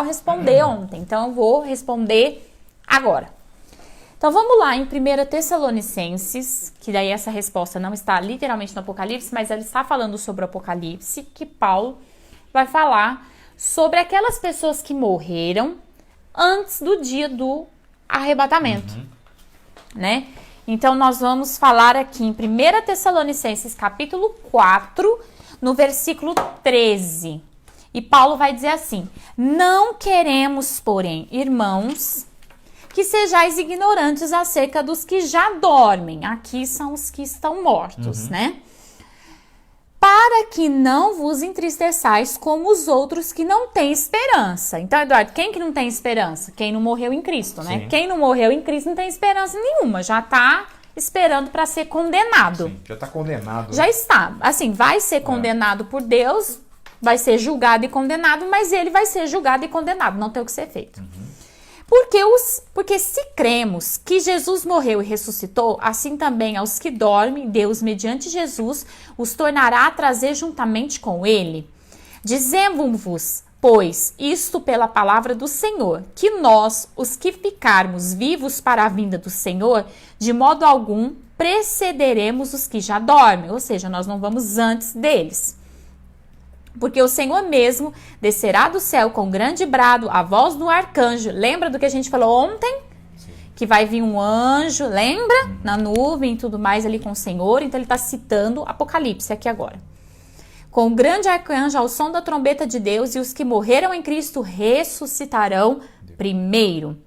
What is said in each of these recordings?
responder ontem, então eu vou responder agora. Então vamos lá em 1 Tessalonicenses, que daí essa resposta não está literalmente no Apocalipse, mas ela está falando sobre o Apocalipse, que Paulo vai falar sobre aquelas pessoas que morreram antes do dia do arrebatamento, né? Então nós vamos falar aqui em 1 Tessalonicenses capítulo 4, no versículo 13. E Paulo vai dizer assim: não queremos, porém, irmãos, que sejais ignorantes acerca dos que já dormem. Aqui são os que estão mortos, né? Para que não vos entristeçais como os outros que não têm esperança. Então, Eduardo, quem que não tem esperança? Quem não morreu em Cristo, né? Sim. Quem não morreu em Cristo não tem esperança nenhuma. Já está esperando para ser condenado. Sim, já está condenado. Já está. Assim, vai ser condenado por Deus, vai ser julgado e condenado, mas ele vai ser julgado e condenado. Não tem o que ser feito. Porque se cremos que Jesus morreu e ressuscitou, assim também aos que dormem, Deus, mediante Jesus, os tornará a trazer juntamente com ele. Dizemos-vos, pois, isto pela palavra do Senhor, que nós, os que ficarmos vivos para a vinda do Senhor, de modo algum precederemos os que já dormem, ou seja, nós não vamos antes deles. Porque o Senhor mesmo descerá do céu com grande brado, a voz do arcanjo. Lembra do que a gente falou ontem? Sim. Que vai vir um anjo, lembra? Na nuvem e tudo mais ali com o Senhor. Então ele está citando Apocalipse aqui agora. Com o grande arcanjo, ao som da trombeta de Deus, e os que morreram em Cristo ressuscitarão primeiro.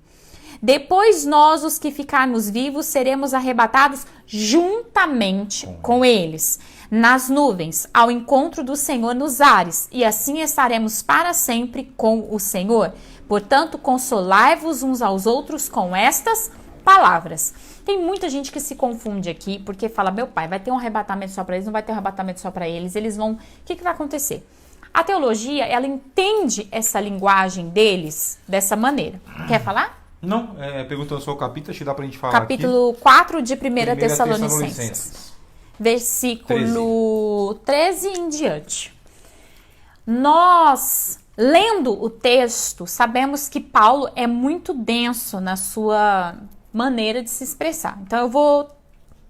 Depois nós, os que ficarmos vivos, seremos arrebatados juntamente com eles, nas nuvens, ao encontro do Senhor nos ares, e assim estaremos para sempre com o Senhor. Portanto, consolai-vos uns aos outros com estas palavras. Tem muita gente que se confunde aqui, porque fala, meu pai, vai ter um arrebatamento só para eles, não vai ter um arrebatamento só para eles, eles vão... O que vai acontecer? A teologia, ela entende essa linguagem deles dessa maneira. Quer falar? Não, perguntando só o capítulo, acho que dá pra gente falar capítulo aqui. 4 de 1 Tessalonicenses. Versículo 13 em diante. Nós, lendo o texto, sabemos que Paulo é muito denso na sua maneira de se expressar. Então eu vou,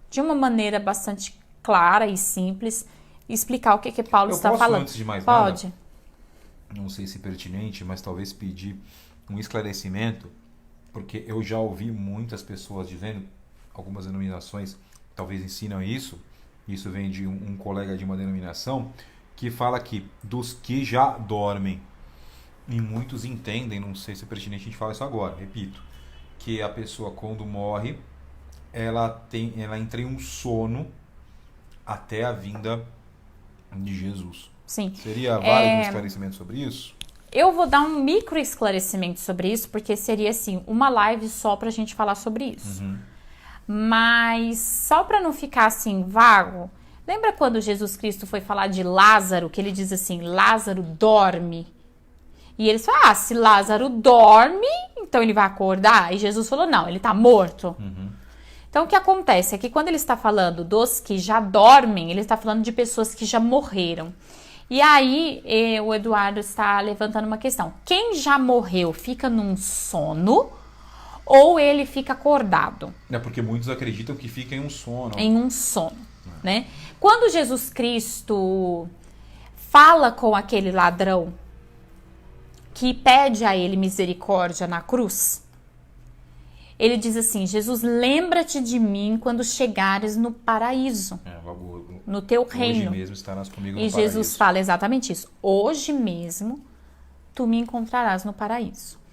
de uma maneira bastante clara e simples, explicar o que Paulo está falando. Antes de mais Pode. nada, não sei se pertinente, mas talvez pedir um esclarecimento, porque eu já ouvi muitas pessoas dizendo, algumas denominações talvez ensinam isso vem de um colega de uma denominação, que fala que dos que já dormem, e muitos entendem, não sei se é pertinente a gente falar isso agora, repito, que a pessoa quando morre, ela entra em um sono até a vinda de Jesus. Sim. Seria válido um esclarecimento sobre isso? Eu vou dar um micro esclarecimento sobre isso, porque seria assim, uma live só pra gente falar sobre isso. Mas só para não ficar assim vago, lembra quando Jesus Cristo foi falar de Lázaro, que ele diz assim, Lázaro dorme? E eles falam, se Lázaro dorme, então ele vai acordar? E Jesus falou, não, ele está morto. Então o que acontece é que quando ele está falando dos que já dormem, ele está falando de pessoas que já morreram. E aí o Eduardo está levantando uma questão. Quem já morreu fica num sono ou ele fica acordado? É porque muitos acreditam que fica em um sono. Em um sono, né? Quando Jesus Cristo fala com aquele ladrão que pede a ele misericórdia na cruz, ele diz assim, Jesus, lembra-te de mim quando chegares no paraíso, no teu reino. Hoje mesmo estarás comigo no paraíso. E Jesus fala exatamente isso. Hoje mesmo tu me encontrarás no paraíso.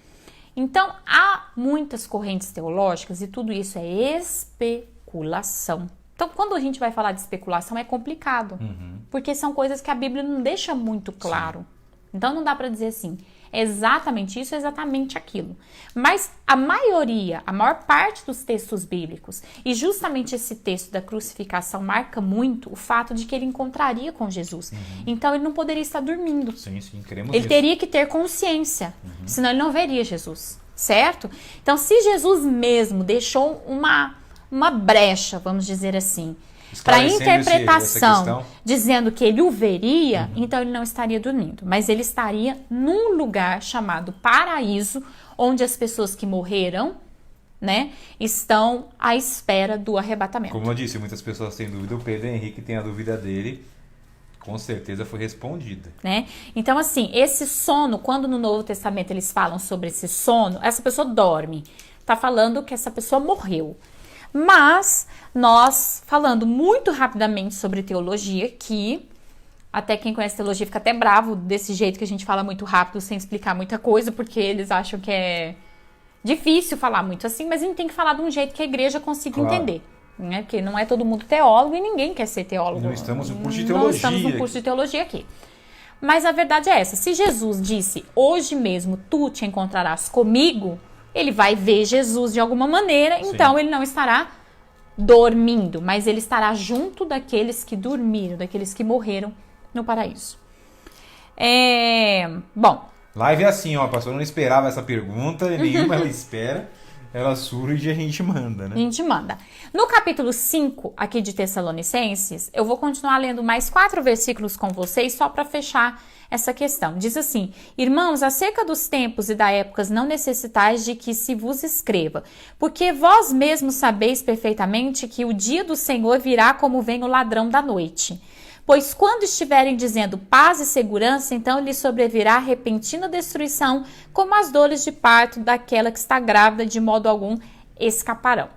Então, há muitas correntes teológicas e tudo isso é especulação. Então, quando a gente vai falar de especulação, é complicado. Porque são coisas que a Bíblia não deixa muito claro. Sim. Então, não dá para dizer assim, é exatamente isso, é exatamente aquilo. Mas a maior parte dos textos bíblicos, e justamente esse texto da crucificação marca muito o fato de que ele encontraria com Jesus. Então, ele não poderia estar dormindo. Sim, queremos ele isso. Teria que ter consciência, senão ele não veria Jesus, certo? Então, se Jesus mesmo deixou uma brecha, vamos dizer assim, para Esclarecendo interpretação, essa questão. dizendo que ele o veria, então ele não estaria dormindo, mas ele estaria num lugar chamado paraíso, onde as pessoas que morreram, né, estão à espera do arrebatamento. Como eu disse, muitas pessoas têm dúvida, o Pedro Henrique tem a dúvida dele, com certeza foi respondida. Né? Então, assim, esse sono, quando no Novo Testamento eles falam sobre esse sono, essa pessoa dorme. Tá falando que essa pessoa morreu. Mas, nós, falando muito rapidamente sobre teologia, que até quem conhece teologia fica até bravo desse jeito que a gente fala muito rápido, sem explicar muita coisa, porque eles acham que é difícil falar muito assim, mas a gente tem que falar de um jeito que a igreja consiga entender. Né? Porque não é todo mundo teólogo e ninguém quer ser teólogo. Não estamos no curso de teologia. Não estamos no curso de teologia aqui. Mas a verdade é essa. Se Jesus disse, hoje mesmo tu te encontrarás comigo, ele vai ver Jesus de alguma maneira, então ele não estará dormindo, mas ele estará junto daqueles que dormiram, daqueles que morreram no paraíso. Bom. Live é assim, ó, a pastora não esperava essa pergunta, nenhuma ela espera. Ela surge e a gente manda, né? A gente manda. No capítulo 5, aqui de Tessalonicenses, eu vou continuar lendo mais 4 versículos com vocês, só para fechar essa questão. Diz assim: irmãos, acerca dos tempos e da épocas não necessitais de que se vos escreva, porque vós mesmos sabeis perfeitamente que o dia do Senhor virá como vem o ladrão da noite. Pois quando estiverem dizendo paz e segurança, então lhes sobrevirá repentina destruição, como as dores de parto daquela que está grávida, de modo algum escaparão.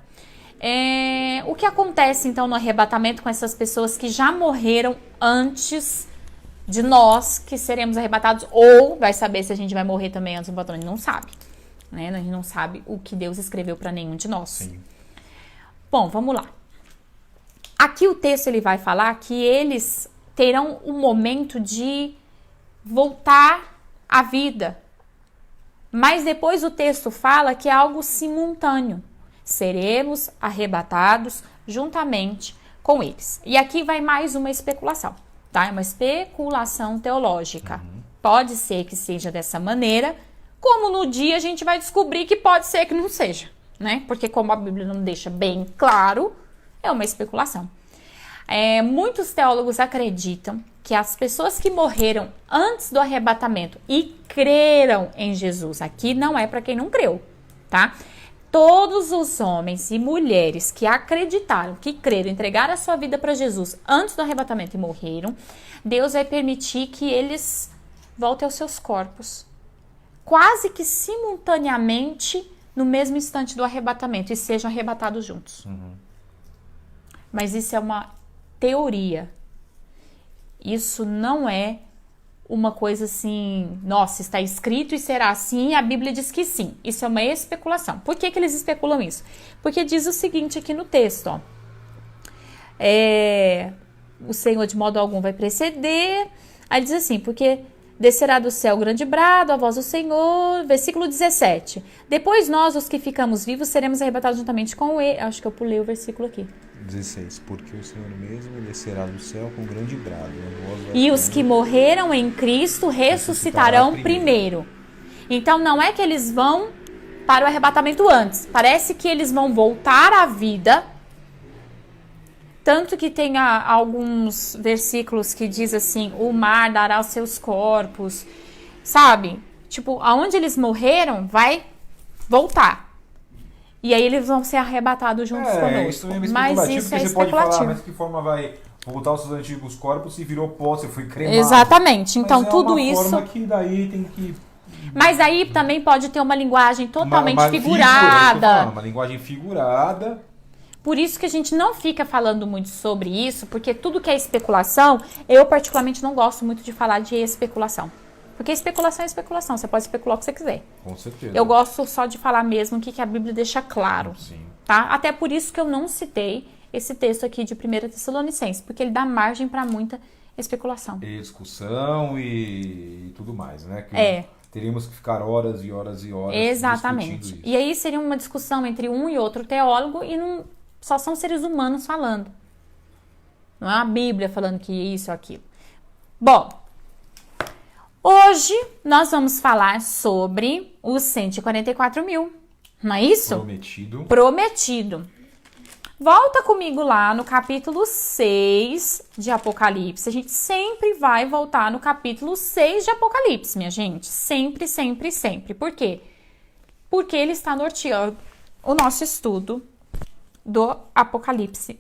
O que acontece então no arrebatamento com essas pessoas que já morreram antes de nós, que seremos arrebatados, ou vai saber se a gente vai morrer também antes do arrebatamento? A gente não sabe, né? A gente não sabe o que Deus escreveu para nenhum de nós. Sim. Bom, vamos lá. Aqui o texto ele vai falar que eles terão um momento de voltar à vida. Mas depois o texto fala que é algo simultâneo. Seremos arrebatados juntamente com eles. E aqui vai mais uma especulação, tá? É uma especulação teológica. Pode ser que seja dessa maneira, como no dia a gente vai descobrir que pode ser que não seja, né? Porque como a Bíblia não deixa bem claro, é uma especulação. Muitos teólogos acreditam que as pessoas que morreram antes do arrebatamento e creram em Jesus, aqui não é para quem não creu, tá? Todos os homens e mulheres que acreditaram, que creram, entregaram a sua vida para Jesus antes do arrebatamento e morreram, Deus vai permitir que eles voltem aos seus corpos, quase que simultaneamente no mesmo instante do arrebatamento, e sejam arrebatados juntos. Mas isso é uma teoria. Isso não é uma coisa assim, nossa, está escrito e será assim, e a Bíblia diz que sim. Isso é uma especulação. Por que eles especulam isso? Porque diz o seguinte aqui no texto, ó. O Senhor de modo algum vai preceder. Aí diz assim, porque descerá do céu grande brado, a voz do Senhor. Versículo 17. Depois nós, os que ficamos vivos, seremos arrebatados juntamente com ele. Acho que eu pulei o versículo aqui. 16. Porque o Senhor mesmo descerá do céu com grande brado. E os que morreram em Cristo ressuscitarão primeiro. Então não é que eles vão para o arrebatamento antes. Parece que eles vão voltar à vida. Tanto que tem alguns versículos que diz assim, o mar dará os seus corpos, sabe? Tipo, aonde eles morreram, vai voltar. E aí eles vão ser arrebatados juntos conosco. Isso é mas isso é você especulativo. pode falar, mas de que forma vai voltar aos seus antigos corpos se virou pó, se foi cremado? Exatamente. Então mas tudo uma isso... forma que daí tem que... Mas aí também pode ter uma linguagem totalmente figurada. Uma linguagem figurada. Por isso que a gente não fica falando muito sobre isso, porque tudo que é especulação, eu particularmente não gosto muito de falar de especulação. Porque especulação é especulação, você pode especular o que você quiser. Com certeza. Eu gosto só de falar mesmo o que a Bíblia deixa claro. Sim. Tá? Até por isso que eu não citei esse texto aqui de 1 Tessalonicenses, porque ele dá margem para muita especulação. E discussão e tudo mais, né? Que teríamos que ficar horas e horas e horas Exatamente. discutindo isso. E aí seria uma discussão entre um e outro teólogo e não, só são seres humanos falando. Não é a Bíblia falando que isso ou aquilo. Bom, hoje nós vamos falar sobre os 144 mil. Não é isso? Prometido. Prometido. Volta comigo lá no capítulo 6 de Apocalipse. A gente sempre vai voltar no capítulo 6 de Apocalipse, minha gente. Sempre, sempre, sempre. Por quê? Porque ele está norteando o nosso estudo do Apocalipse.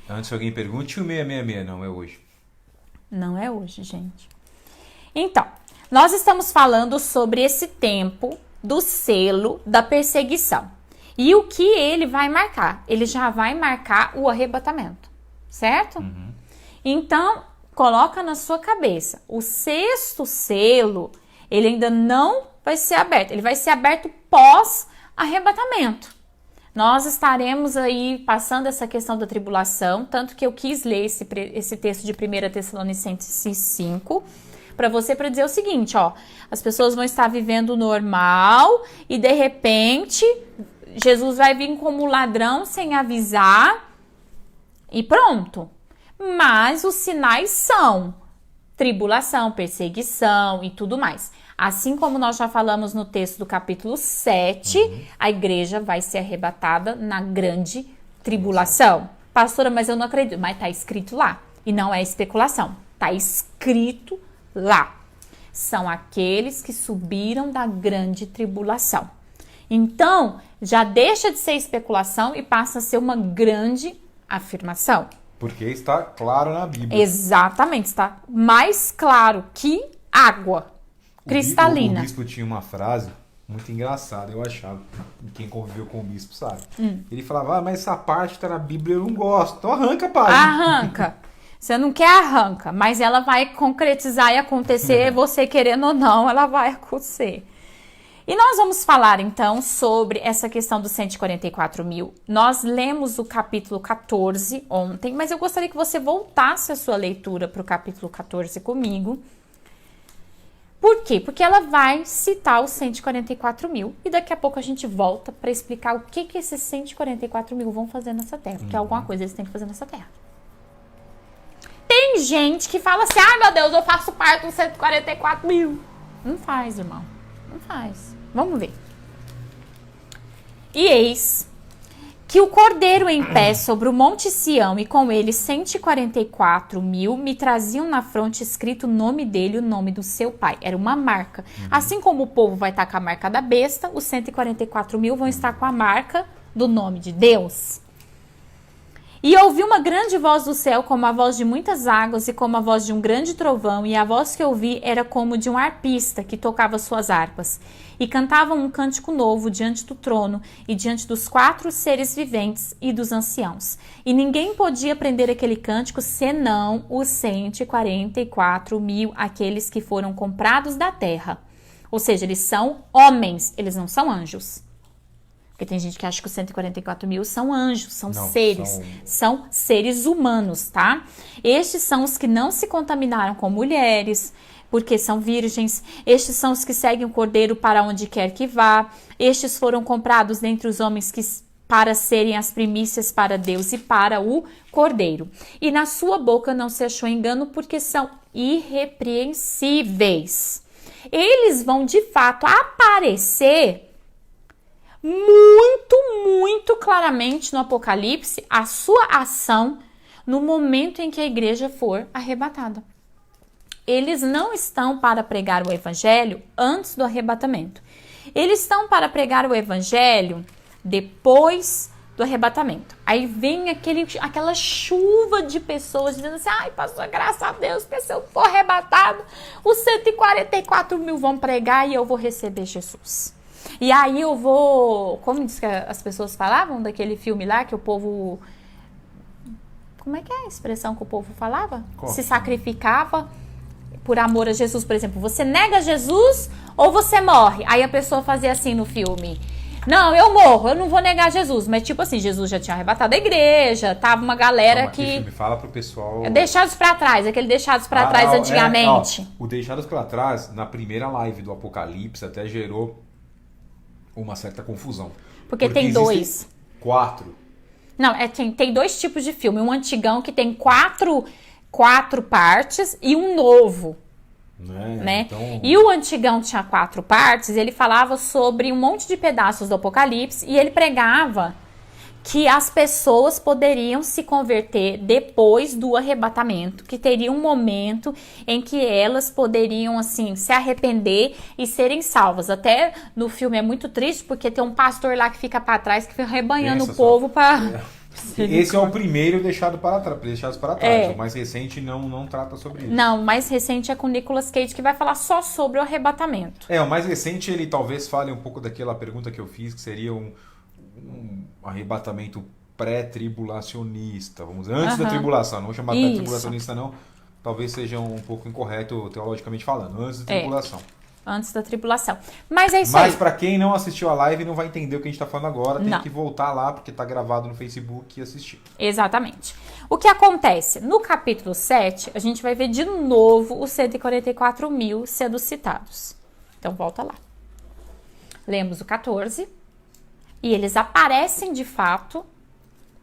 Antes alguém pergunte, o 666 não é hoje. Não é hoje, gente. Então, nós estamos falando sobre esse tempo do selo da perseguição. E o que ele vai marcar? Ele já vai marcar o arrebatamento, certo? Uhum. Então, coloca na sua cabeça, o 6º selo, ele ainda não vai ser aberto. Ele vai ser aberto pós-arrebatamento. Nós estaremos aí passando essa questão da tribulação, tanto que eu quis ler esse texto de 1 Tessalonicenses 5, para dizer o seguinte, ó, as pessoas vão estar vivendo normal e de repente Jesus vai vir como ladrão sem avisar e pronto. Mas os sinais são tribulação, perseguição e tudo mais. Assim como nós já falamos no texto do capítulo 7, a igreja vai ser arrebatada na grande tribulação. Pastora, mas eu não acredito. Mas está escrito lá. E não é especulação. Está escrito lá. São aqueles que subiram da grande tribulação. Então, já deixa de ser especulação e passa a ser uma grande afirmação. Porque está claro na Bíblia. Exatamente, está mais claro que água cristalina. O bispo tinha uma frase muito engraçada, eu achava. Quem conviveu com o bispo sabe. Ele falava, mas essa parte está na Bíblia, eu não gosto. Então arranca a página. Arranca. Você não quer, arranca. Mas ela vai concretizar e acontecer, você querendo ou não, ela vai acontecer. E nós vamos falar, então, sobre essa questão dos 144 mil. Nós lemos o capítulo 14 ontem, mas eu gostaria que você voltasse a sua leitura para o capítulo 14 comigo. Por quê? Porque ela vai citar os 144 mil. E daqui a pouco a gente volta para explicar o que esses 144 mil vão fazer nessa terra. Porque alguma coisa eles têm que fazer nessa terra. Tem gente que fala assim, meu Deus, eu faço parte dos 144 mil. Não faz, irmão. Não faz. Vamos ver. E eis que o cordeiro em pé sobre o monte Sião e com ele 144 mil me traziam na fronte escrito o nome dele e o nome do seu pai. Era uma marca. Assim como o povo vai estar com a marca da besta, os 144 mil vão estar com a marca do nome de Deus. E ouvi uma grande voz do céu, como a voz de muitas águas e como a voz de um grande trovão, e a voz que ouvi era como de um arpista que tocava suas harpas. E cantavam um cântico novo diante do trono e diante dos 4 seres viventes e dos anciãos. E ninguém podia aprender aquele cântico senão os 144 mil, aqueles que foram comprados da terra. Ou seja, eles são homens, eles não são anjos. Porque tem gente que acha que os 144 mil são anjos, são seres. São seres humanos, tá? Estes são os que não se contaminaram com mulheres, porque são virgens. Estes são os que seguem o cordeiro para onde quer que vá. Estes foram comprados dentre os homens para serem as primícias para Deus e para o cordeiro. E na sua boca não se achou engano, porque são irrepreensíveis. Eles vão, de fato, aparecer muito, muito claramente no Apocalipse, a sua ação no momento em que a igreja for arrebatada. Eles não estão para pregar o evangelho antes do arrebatamento. Eles estão para pregar o evangelho depois do arrebatamento. Aí vem aquela chuva de pessoas dizendo assim, ai, pastor, graças a Deus, porque se eu for arrebatado, os 144 mil vão pregar e eu vou receber Jesus. E aí eu vou, como diz que as pessoas falavam daquele filme lá, que o povo, como é que é a expressão que o povo falava? Como? Se sacrificava por amor a Jesus, por exemplo. Você nega Jesus ou você morre? Aí a pessoa fazia assim no filme. Não, eu morro, eu não vou negar Jesus. Mas tipo assim, Jesus já tinha arrebatado a igreja, tava uma galera que... Me fala pro pessoal... Deixados pra trás, aquele deixados pra trás antigamente. O deixados pra trás, na primeira live do Apocalipse, até gerou uma certa confusão. Porque tem 2. 4. Não, tem 2 tipos de filme. Um antigão que tem 4 partes e um novo. Né? Então... E o antigão tinha 4 partes, ele falava sobre um monte de pedaços do Apocalipse e ele pregava que as pessoas poderiam se converter depois do arrebatamento, que teria um momento em que elas poderiam, assim, se arrepender e serem salvas. Até no filme é muito triste, porque tem um pastor lá que fica para trás, que fica rebanhando o povo para... Esse é o primeiro deixado para trás. O mais recente não trata sobre isso. Não, o mais recente é com Nicolas Cage, que vai falar só sobre o arrebatamento. O mais recente ele talvez fale um pouco daquela pergunta que eu fiz, que seria um arrebatamento pré-tribulacionista, vamos dizer, antes da tribulação, não vou chamar pré-tribulacionista não, talvez seja um pouco incorreto teologicamente falando, antes da tribulação. Antes da tribulação. Mas é isso Mas aí. para quem não assistiu a live não vai entender o que a gente está falando agora, tem Não. que voltar lá porque está gravado no Facebook e assistir. Exatamente. O que acontece? No capítulo 7, a gente vai ver de novo os 144 mil sendo citados. Então, volta lá. Lemos o 14. E eles aparecem de fato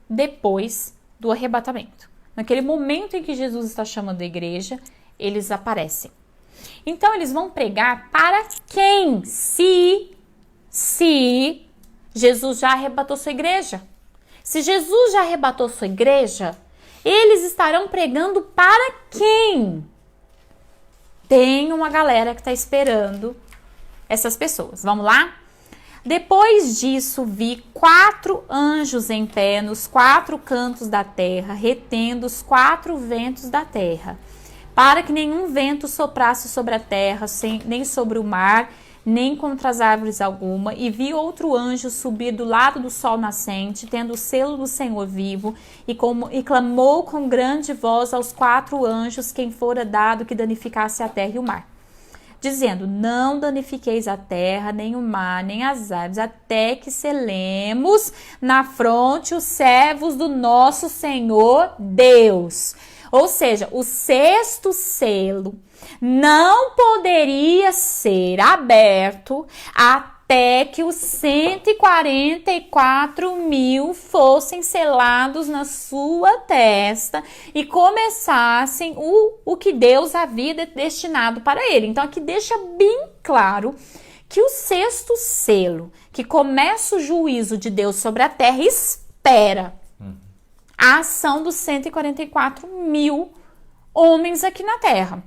depois do arrebatamento. Naquele momento em que Jesus está chamando a igreja, eles aparecem. Então, eles vão pregar para quem? Se Jesus já arrebatou sua igreja. Se Jesus já arrebatou sua igreja, eles estarão pregando para quem? Tem uma galera que está esperando essas pessoas. Vamos lá? Depois disso, vi 4 anjos em pé nos 4 cantos da terra, retendo os 4 ventos da terra, para que nenhum vento soprasse sobre a terra, nem sobre o mar, nem contra as árvores alguma. E vi outro anjo subir do lado do sol nascente, tendo o selo do Senhor vivo, e clamou com grande voz aos 4 anjos quem fora dado que danificasse a terra e o mar, dizendo: não danifiqueis a terra, nem o mar, nem as árvores, até que selemos na fronte os servos do nosso Senhor Deus. Ou seja, o 6º selo não poderia ser aberto até que os 144 mil fossem selados na sua testa e começassem o que Deus havia destinado para ele. Então aqui deixa bem claro que o 6º selo, que começa o juízo de Deus sobre a terra, espera a ação dos 144 mil homens aqui na terra.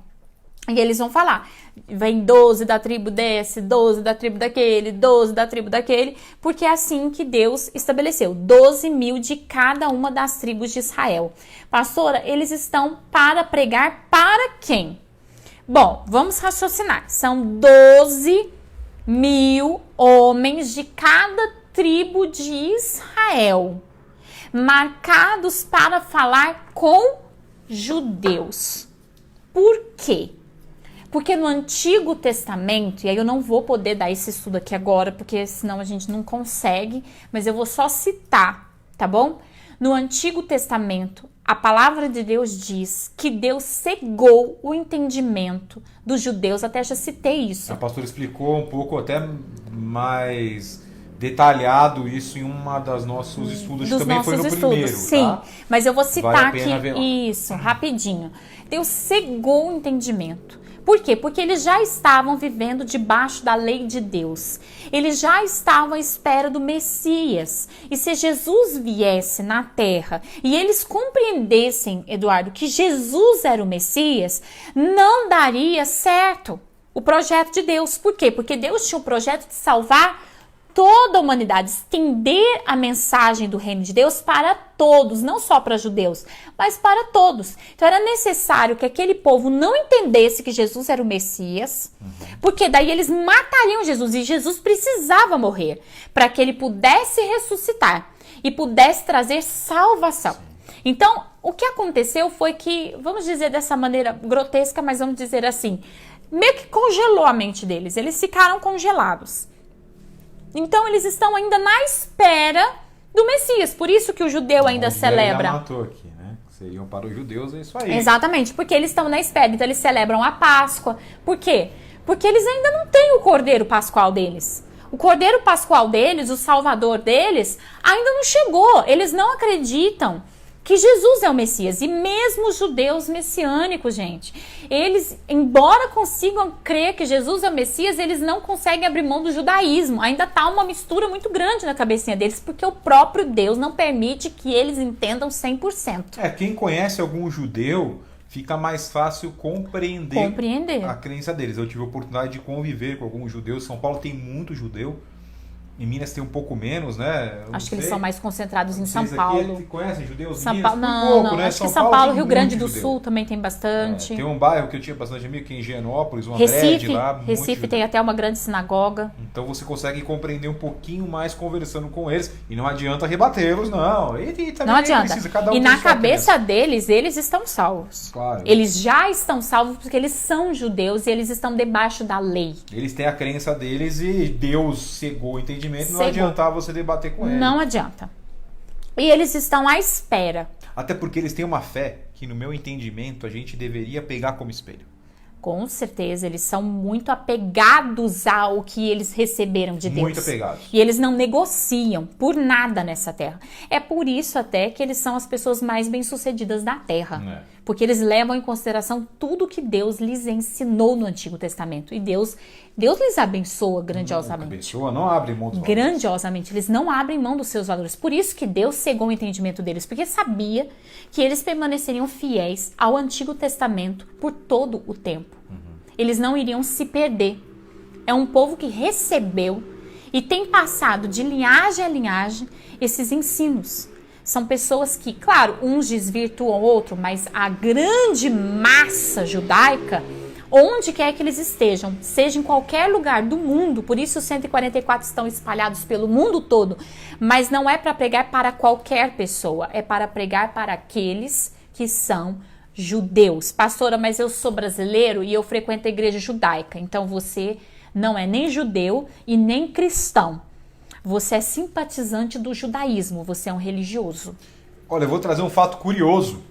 E eles vão falar, vem 12 da tribo desse, 12 da tribo daquele, 12 da tribo daquele, porque é assim que Deus estabeleceu, 12 mil de cada uma das tribos de Israel. Pastora, eles estão para pregar para quem? Bom, vamos raciocinar, são 12 mil homens de cada tribo de Israel, marcados para falar com judeus. Por quê? Porque no Antigo Testamento, e aí eu não vou poder dar esse estudo aqui agora, porque senão a gente não consegue, mas eu vou só citar, tá bom? No Antigo Testamento, a palavra de Deus diz que Deus cegou o entendimento dos judeus, até já citei isso. A pastora explicou um pouco até mais detalhado isso em uma das nossos estudos, que também foi no primeiro. Sim, tá? Mas eu vou citar aqui isso, Uhum. rapidinho. Deus cegou o entendimento. Por quê? Porque eles já estavam vivendo debaixo da lei de Deus. Eles já estavam à espera do Messias. E se Jesus viesse na terra e eles compreendessem, Eduardo, que Jesus era o Messias, não daria certo o projeto de Deus. Por quê? Porque Deus tinha o projeto de salvar toda a humanidade, estender a mensagem do reino de Deus para todos, não só para judeus, mas para todos. Então era necessário que aquele povo não entendesse que Jesus era o Messias, porque daí eles matariam Jesus, e Jesus precisava morrer para que ele pudesse ressuscitar e pudesse trazer salvação. Então, o que aconteceu foi que, vamos dizer dessa maneira grotesca, mas vamos dizer assim, meio que congelou a mente deles, eles ficaram congelados. Então, eles estão ainda na espera do Messias. Por isso que o judeu ainda celebra. Matou aqui, né? Seriam para os judeus, é isso aí. Exatamente, porque eles estão na espera. Então, eles celebram a Páscoa. Por quê? Porque eles ainda não têm o Cordeiro Pascual deles. O Cordeiro Pascual deles, o Salvador deles, ainda não chegou. Eles não acreditam que Jesus é o Messias. E mesmo os judeus messiânicos, gente, eles, embora consigam crer que Jesus é o Messias, eles não conseguem abrir mão do judaísmo. Ainda tá uma mistura muito grande na cabecinha deles, porque o próprio Deus não permite que eles entendam 100%. Quem conhece algum judeu, fica mais fácil compreender a crença deles. Eu tive a oportunidade de conviver com alguns judeus. São Paulo tem muito judeu. Em Minas tem um pouco menos, né? Acho que eles são mais concentrados em São Paulo. Conhecem judeus? São Minas? Paulo, não, pouco, né? Acho que São Paulo, Rio Grande do judeu. Sul também tem bastante. Tem um bairro que eu tinha bastante amigo, que é em Higienópolis, uma Recife, grande lá. Recife tem até uma grande sinagoga. Então você consegue compreender um pouquinho mais conversando com eles. E não adianta rebatê-los, não. E também não adianta. Precisa, cada um e tem na sua cabeça crença. deles, eles estão salvos. Claro. Eles já estão salvos porque eles são judeus e eles estão debaixo da lei. Eles têm a crença deles e Deus cegou o entendimento. Não Cegou. adiantava você debater com eles. Não adianta. E eles estão à espera. Até porque eles têm uma fé que, no meu entendimento, a gente deveria pegar como espelho. Com certeza, eles são muito apegados ao que eles receberam de Deus. Muito apegados. E eles não negociam por nada nessa terra. É por isso até que eles são as pessoas mais bem-sucedidas da terra. Porque eles levam em consideração tudo que Deus lhes ensinou no Antigo Testamento. E Deus lhes abençoa grandiosamente. Abençoa, não abre mão dos valores. Grandiosamente. Eles não abrem mão dos seus valores. Por isso que Deus cegou o entendimento deles. Porque sabia que eles permaneceriam fiéis ao Antigo Testamento por todo o tempo. Eles não iriam se perder. É um povo que recebeu e tem passado de linhagem a linhagem esses ensinos. São pessoas que, claro, uns desvirtuam o outro, mas a grande massa judaica, onde quer que eles estejam, seja em qualquer lugar do mundo, por isso os 144 estão espalhados pelo mundo todo, mas não é para pregar para qualquer pessoa, é para pregar para aqueles que são judeus. Pastora, mas eu sou brasileiro e eu frequento a igreja judaica, então você não é nem judeu e nem cristão. Você é simpatizante do judaísmo, você é um religioso. Olha, eu vou trazer um fato curioso,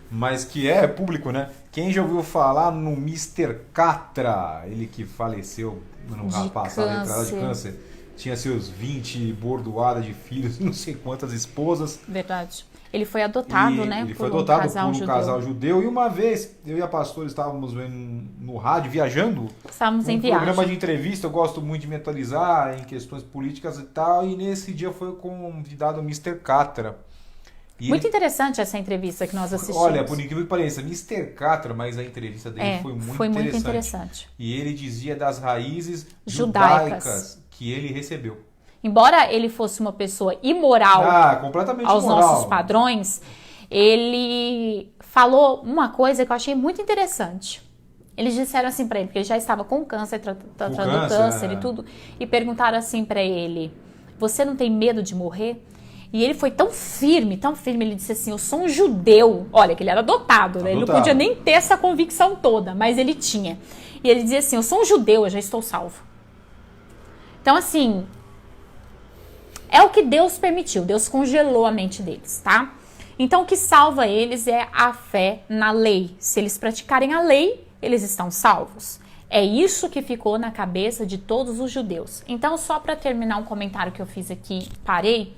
mas que é público, né? Quem já ouviu falar no Mr. Catra, ele que faleceu no passado, entrada de câncer, tinha seus 20 bordoadas de filhos, não sei quantas esposas. Verdade. Ele foi adotado, né? Ele foi adotado por um casal judeu. E uma vez, eu e a pastora estávamos no rádio, viajando. Estávamos em viagem. Programa de entrevista, eu gosto muito de me atualizar em questões políticas e tal. E nesse dia foi convidado o Mr. Catra. Muito interessante essa entrevista que nós assistimos. Olha, por incrível que pareça, Mr. Catra, mas a entrevista dele foi muito interessante. E ele dizia das raízes judaicas que ele recebeu. Embora ele fosse uma pessoa imoral completamente aos imoral. nossos padrões, ele falou uma coisa que eu achei muito interessante. Eles disseram assim pra ele, porque ele já estava com câncer, tratando câncer e tudo, e perguntaram assim pra ele: você não tem medo de morrer? E ele foi tão firme, ele disse assim: eu sou um judeu. Olha, que ele era adotado, né? Ele não podia nem ter essa convicção toda, mas ele tinha. E ele dizia assim: eu sou um judeu, eu já estou salvo. Então, assim, é o que Deus permitiu, Deus congelou a mente deles, tá? Então, o que salva eles é a fé na lei. Se eles praticarem a lei, eles estão salvos. É isso que ficou na cabeça de todos os judeus. Então, só para terminar um comentário que eu fiz aqui, parei,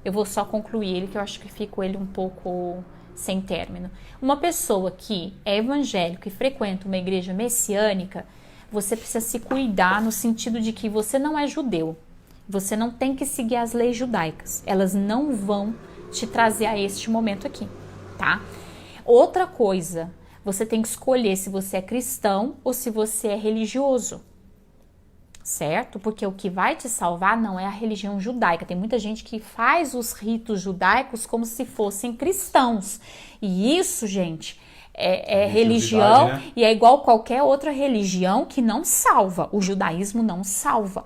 eu vou só concluir ele, que eu acho que ficou ele um pouco sem término. Uma pessoa que é evangélica e frequenta uma igreja messiânica, você precisa se cuidar no sentido de que você não é judeu. Você não tem que seguir as leis judaicas. Elas não vão te trazer a este momento aqui, tá? Outra coisa, você tem que escolher se você é cristão ou se você é religioso, certo? Porque o que vai te salvar não é a religião judaica. Tem muita gente que faz os ritos judaicos como se fossem cristãos. E isso, gente, é religião, né? E é igual qualquer outra religião que não salva. O judaísmo não salva.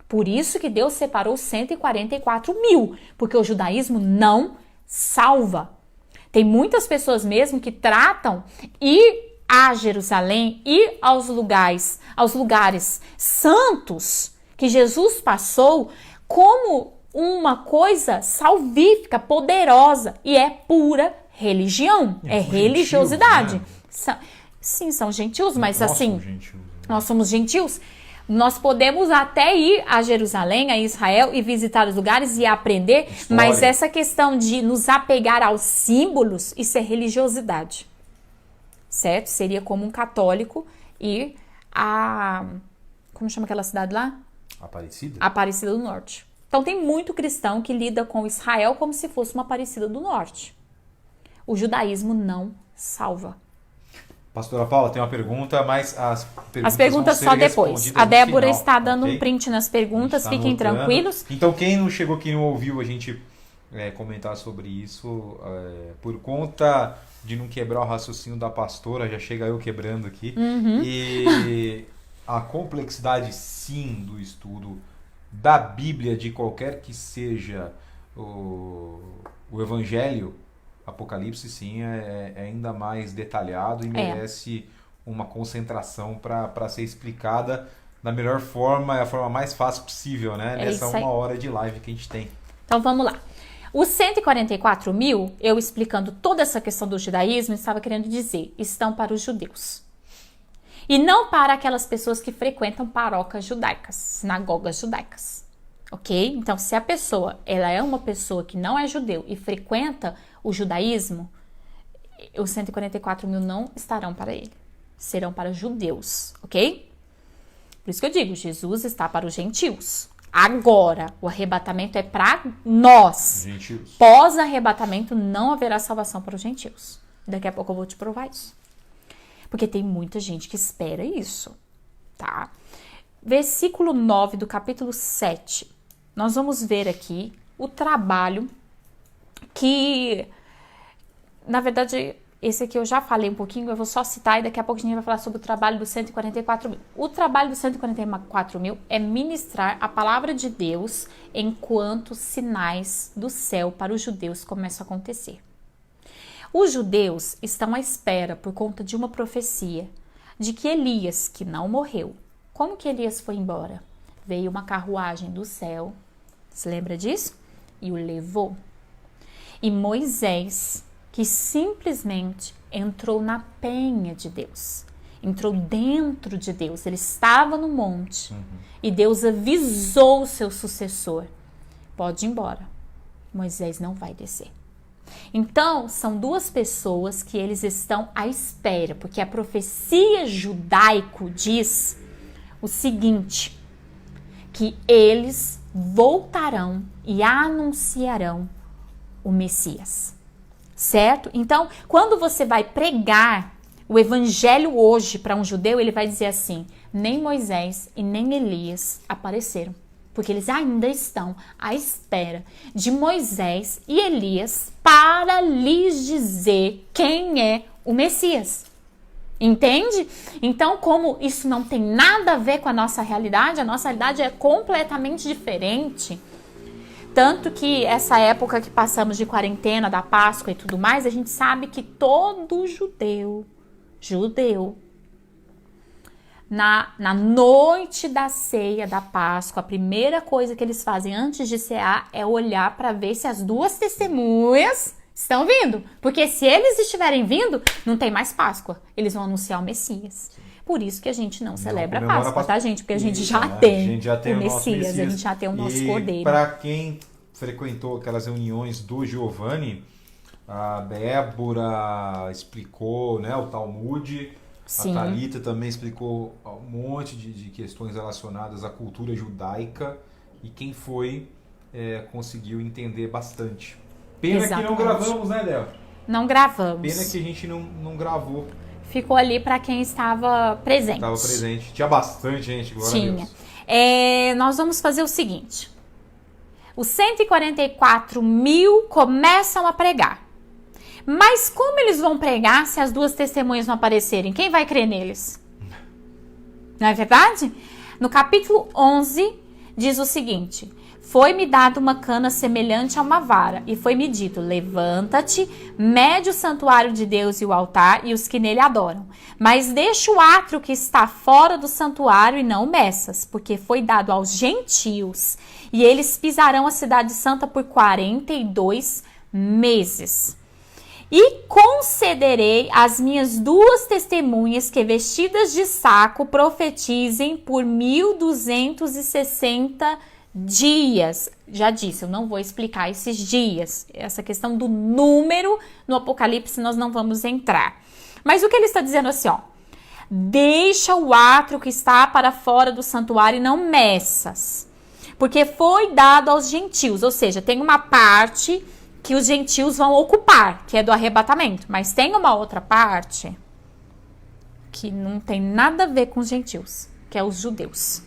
Por isso que Deus separou 144 mil, porque o judaísmo não salva. Tem muitas pessoas mesmo que tratam ir a Jerusalém, ir aos lugares santos que Jesus passou, como uma coisa salvífica, poderosa, e é pura religião, é religiosidade. Gentios, né? Sim, são gentios, mas assim, nós somos gentios. Nós podemos até ir a Jerusalém, a Israel, e visitar os lugares e aprender, mas essa questão de nos apegar aos símbolos, isso é religiosidade, certo? Seria como um católico ir a... Como chama aquela cidade lá? Aparecida? Aparecida do Norte. Então tem muito cristão que lida com Israel como se fosse uma Aparecida do Norte. O judaísmo não salva. Pastora Paula, tem uma pergunta, mas as perguntas só depois. A Débora está dando um print nas perguntas, fiquem tranquilos. Então, quem não chegou, quem não ouviu a gente comentar sobre isso, por conta de não quebrar o raciocínio da pastora, já chega eu quebrando aqui. E a complexidade, sim, do estudo da Bíblia, de qualquer que seja o Evangelho, Apocalipse, sim, é ainda mais detalhado e merece uma concentração para ser explicada da melhor forma, a forma mais fácil possível, né? Nessa 1 hora de live que a gente tem. Então vamos lá. Os 144 mil, eu explicando toda essa questão do judaísmo, estava querendo dizer, estão para os judeus. E não para aquelas pessoas que frequentam paróquias judaicas, sinagogas judaicas. Ok? Então, se a pessoa ela é uma pessoa que não é judeu e frequenta o judaísmo, os 144 mil não estarão para ele. Serão para judeus, ok? Por isso que eu digo, Jesus está para os gentios. Agora, o arrebatamento é para nós. Gentios. Pós-arrebatamento, não haverá salvação para os gentios. Daqui a pouco eu vou te provar isso. Porque tem muita gente que espera isso, tá? Versículo 9 do capítulo 7. Nós vamos ver aqui o trabalho que, na verdade, esse aqui eu já falei um pouquinho, eu vou só citar e daqui a pouco a gente vai falar sobre o trabalho dos 144 mil. O trabalho dos 144 mil é ministrar a palavra de Deus enquanto sinais do céu para os judeus começam a acontecer. Os judeus estão à espera por conta de uma profecia de que Elias, que não morreu, como que Elias foi embora? Veio uma carruagem do céu, se lembra disso? E o levou. E Moisés, que simplesmente entrou na penha de Deus, entrou dentro de Deus, ele estava no monte, e Deus avisou o seu sucessor, pode ir embora, Moisés não vai descer. Então, são duas pessoas que eles estão à espera, porque a profecia judaico diz o seguinte, que eles voltarão e anunciarão o Messias, certo? Então, quando você vai pregar o evangelho hoje para um judeu, ele vai dizer assim, nem Moisés e nem Elias apareceram, porque eles ainda estão à espera de Moisés e Elias para lhes dizer quem é o Messias. Entende? Então, como isso não tem nada a ver com a nossa realidade é completamente diferente. Tanto que essa época que passamos de quarentena, da Páscoa e tudo mais, a gente sabe que todo judeu, na noite da ceia da Páscoa, a primeira coisa que eles fazem antes de cear é olhar para ver se as duas testemunhas estão vindo. Porque se eles estiverem vindo, não tem mais Páscoa. Eles vão anunciar o Messias. Por isso que a gente não celebra a Páscoa, tá, gente? Porque a gente já tem o Messias, a gente já tem o nosso Cordeiro. Para quem frequentou aquelas reuniões do Giovanni, a Débora explicou, né, o Talmud, sim. A Thalita também explicou um monte de questões relacionadas à cultura judaica e quem foi conseguiu entender bastante. Pena Exatamente. Que não gravamos, né, Débora? Não gravamos. Pena que a gente não gravou. Ficou ali para quem estava presente. Estava presente. Tinha bastante gente, glória a Deus. Nós vamos fazer o seguinte. Os 144 mil começam a pregar. Mas como eles vão pregar se as duas testemunhas não aparecerem? Quem vai crer neles? Não é verdade? No capítulo 11 diz o seguinte... Foi-me dado uma cana semelhante a uma vara, e foi-me dito, levanta-te, mede o santuário de Deus e o altar, e os que nele adoram. Mas deixa o átrio que está fora do santuário e não o meças, porque foi dado aos gentios, e eles pisarão a cidade santa por 42 meses. E concederei às minhas 2 testemunhas que, vestidas de saco, profetizem por 1260 dias. Já disse, eu não vou explicar esses dias. Essa questão do número no Apocalipse nós não vamos entrar. Mas o que ele está dizendo assim, ó. Deixa o átrio que está para fora do santuário e não meças. Porque foi dado aos gentios. Ou seja, tem uma parte que os gentios vão ocupar, que é do arrebatamento. Mas tem uma outra parte que não tem nada a ver com os gentios, que é os judeus.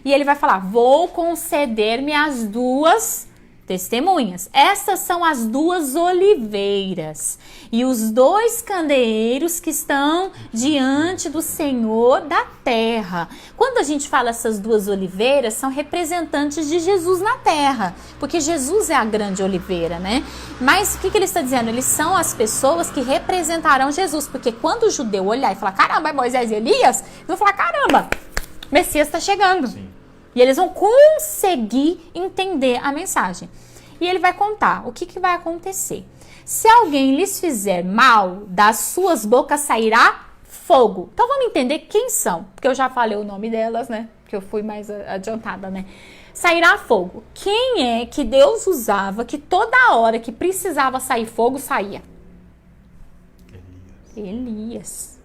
E ele vai falar, vou conceder-me as 2 testemunhas. Essas são as 2 oliveiras e os 2 candeeiros que estão diante do Senhor da terra. Quando a gente fala essas 2 oliveiras, são representantes de Jesus na terra, porque Jesus é a grande oliveira, né? Mas o que ele está dizendo? Eles são as pessoas que representarão Jesus, porque quando o judeu olhar e falar, caramba, é Moisés e Elias, eles vão falar, caramba, o Messias está chegando. Sim. E eles vão conseguir entender a mensagem. E ele vai contar o que vai acontecer. Se alguém lhes fizer mal, das suas bocas sairá fogo. Então vamos entender quem são. Porque eu já falei o nome delas, né? Porque eu fui mais adiantada, né? Sairá fogo. Quem é que Deus usava que toda hora que precisava sair fogo, saía? Elias.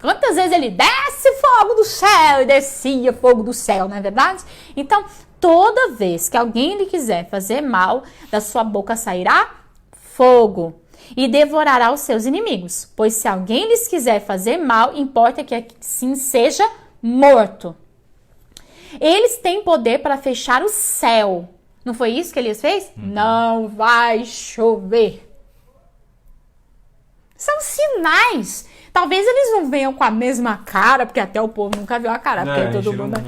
Quantas vezes ele desce fogo do céu e descia fogo do céu, não é verdade? Então, toda vez que alguém lhe quiser fazer mal, da sua boca sairá fogo e devorará os seus inimigos. Pois se alguém lhes quiser fazer mal, importa que assim seja morto. Eles têm poder para fechar o céu. Não foi isso que Elias fez? Não vai chover. São sinais. Talvez eles não venham com a mesma cara, porque até o povo nunca viu a cara, porque todo mundo...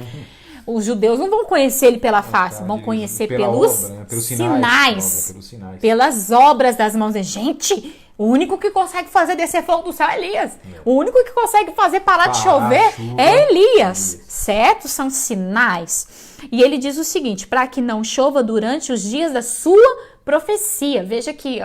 Os judeus não vão conhecer ele pela face, vão conhecer pelos obra, né? Pelos sinais, pelas obras das mãos. Gente, o único que consegue fazer descer fogo do céu é Elias. O único que consegue fazer parar de chover é Elias, certo? São sinais. E ele diz o seguinte, para que não chova durante os dias da sua profecia. Veja que...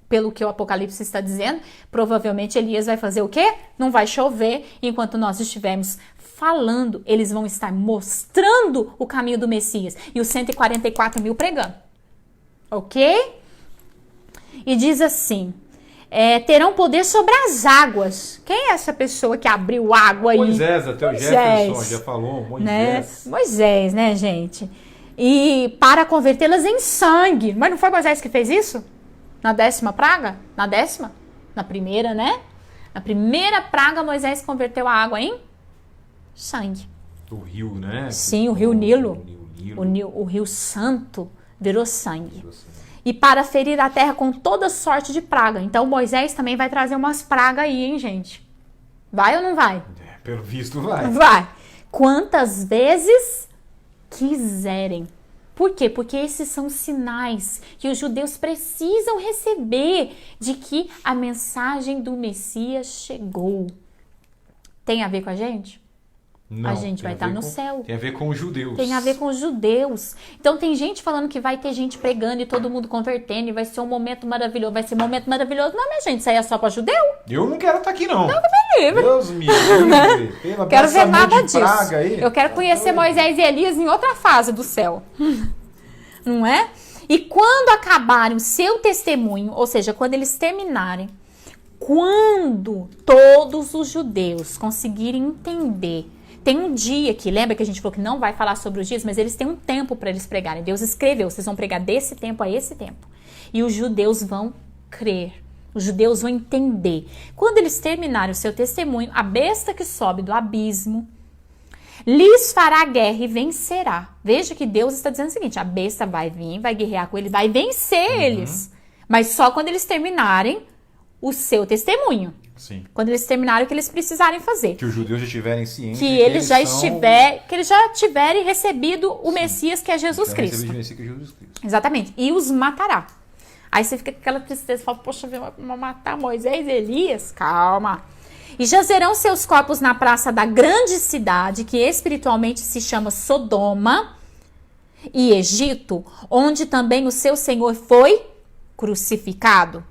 Pelo que o Apocalipse está dizendo, provavelmente Elias vai fazer o quê? Não vai chover enquanto nós estivermos falando. Eles vão estar mostrando o caminho do Messias. E os 144 mil pregando. Ok? E diz assim, terão poder sobre as águas. Quem é essa pessoa que abriu água aí? Moisés, até o Jefferson já falou. Moisés. Né? Moisés, né, gente? E para convertê-las em sangue. Mas não foi Moisés que fez isso? Na 10ª praga? Na 10ª? Na primeira, né? Na primeira praga, Moisés converteu a água em sangue. O rio, né? Sim, o rio Nilo. O rio Santo virou sangue. E para ferir a terra com toda sorte de praga. Então, Moisés também vai trazer umas pragas aí, hein, gente? Vai ou não vai? Pelo visto, vai. Vai. Quantas vezes quiserem. Por quê? Porque esses são sinais que os judeus precisam receber de que a mensagem do Messias chegou. Tem a ver com a gente? Não, a gente vai estar no céu. Tem a ver com os judeus. Tem a ver com os judeus. Então tem gente falando que vai ter gente pregando e todo mundo convertendo e vai ser um momento maravilhoso. Vai ser um momento maravilhoso. Não, minha gente, isso aí é só para judeu? Eu não quero estar aqui, não. Não, me livre. Deus me livre. Quero ver nada disso. Eu quero conhecer Moisés e Elias em outra fase do céu. Não é? E quando acabarem o seu testemunho, ou seja, quando eles terminarem, quando todos os judeus conseguirem entender. Tem um dia que, lembra que a gente falou que não vai falar sobre os dias, mas eles têm um tempo para eles pregarem. Deus escreveu, vocês vão pregar desse tempo a esse tempo. E os judeus vão crer. Os judeus vão entender. Quando eles terminarem o seu testemunho, a besta que sobe do abismo lhes fará guerra e vencerá. Veja que Deus está dizendo o seguinte, a besta vai vir, vai guerrear com eles, vai vencer eles. Mas só quando eles terminarem o seu testemunho. Sim. Quando eles terminarem o que eles precisarem fazer. Que os judeus já tiverem ciência. Que eles já tiverem recebido o Messias, que é Jesus Cristo. Exatamente. E os matará. Aí você fica com aquela tristeza, fala, poxa, vai matar Moisés e Elias? Calma. E jazerão seus corpos na praça da grande cidade, que espiritualmente se chama Sodoma e Egito, onde também o seu Senhor foi crucificado.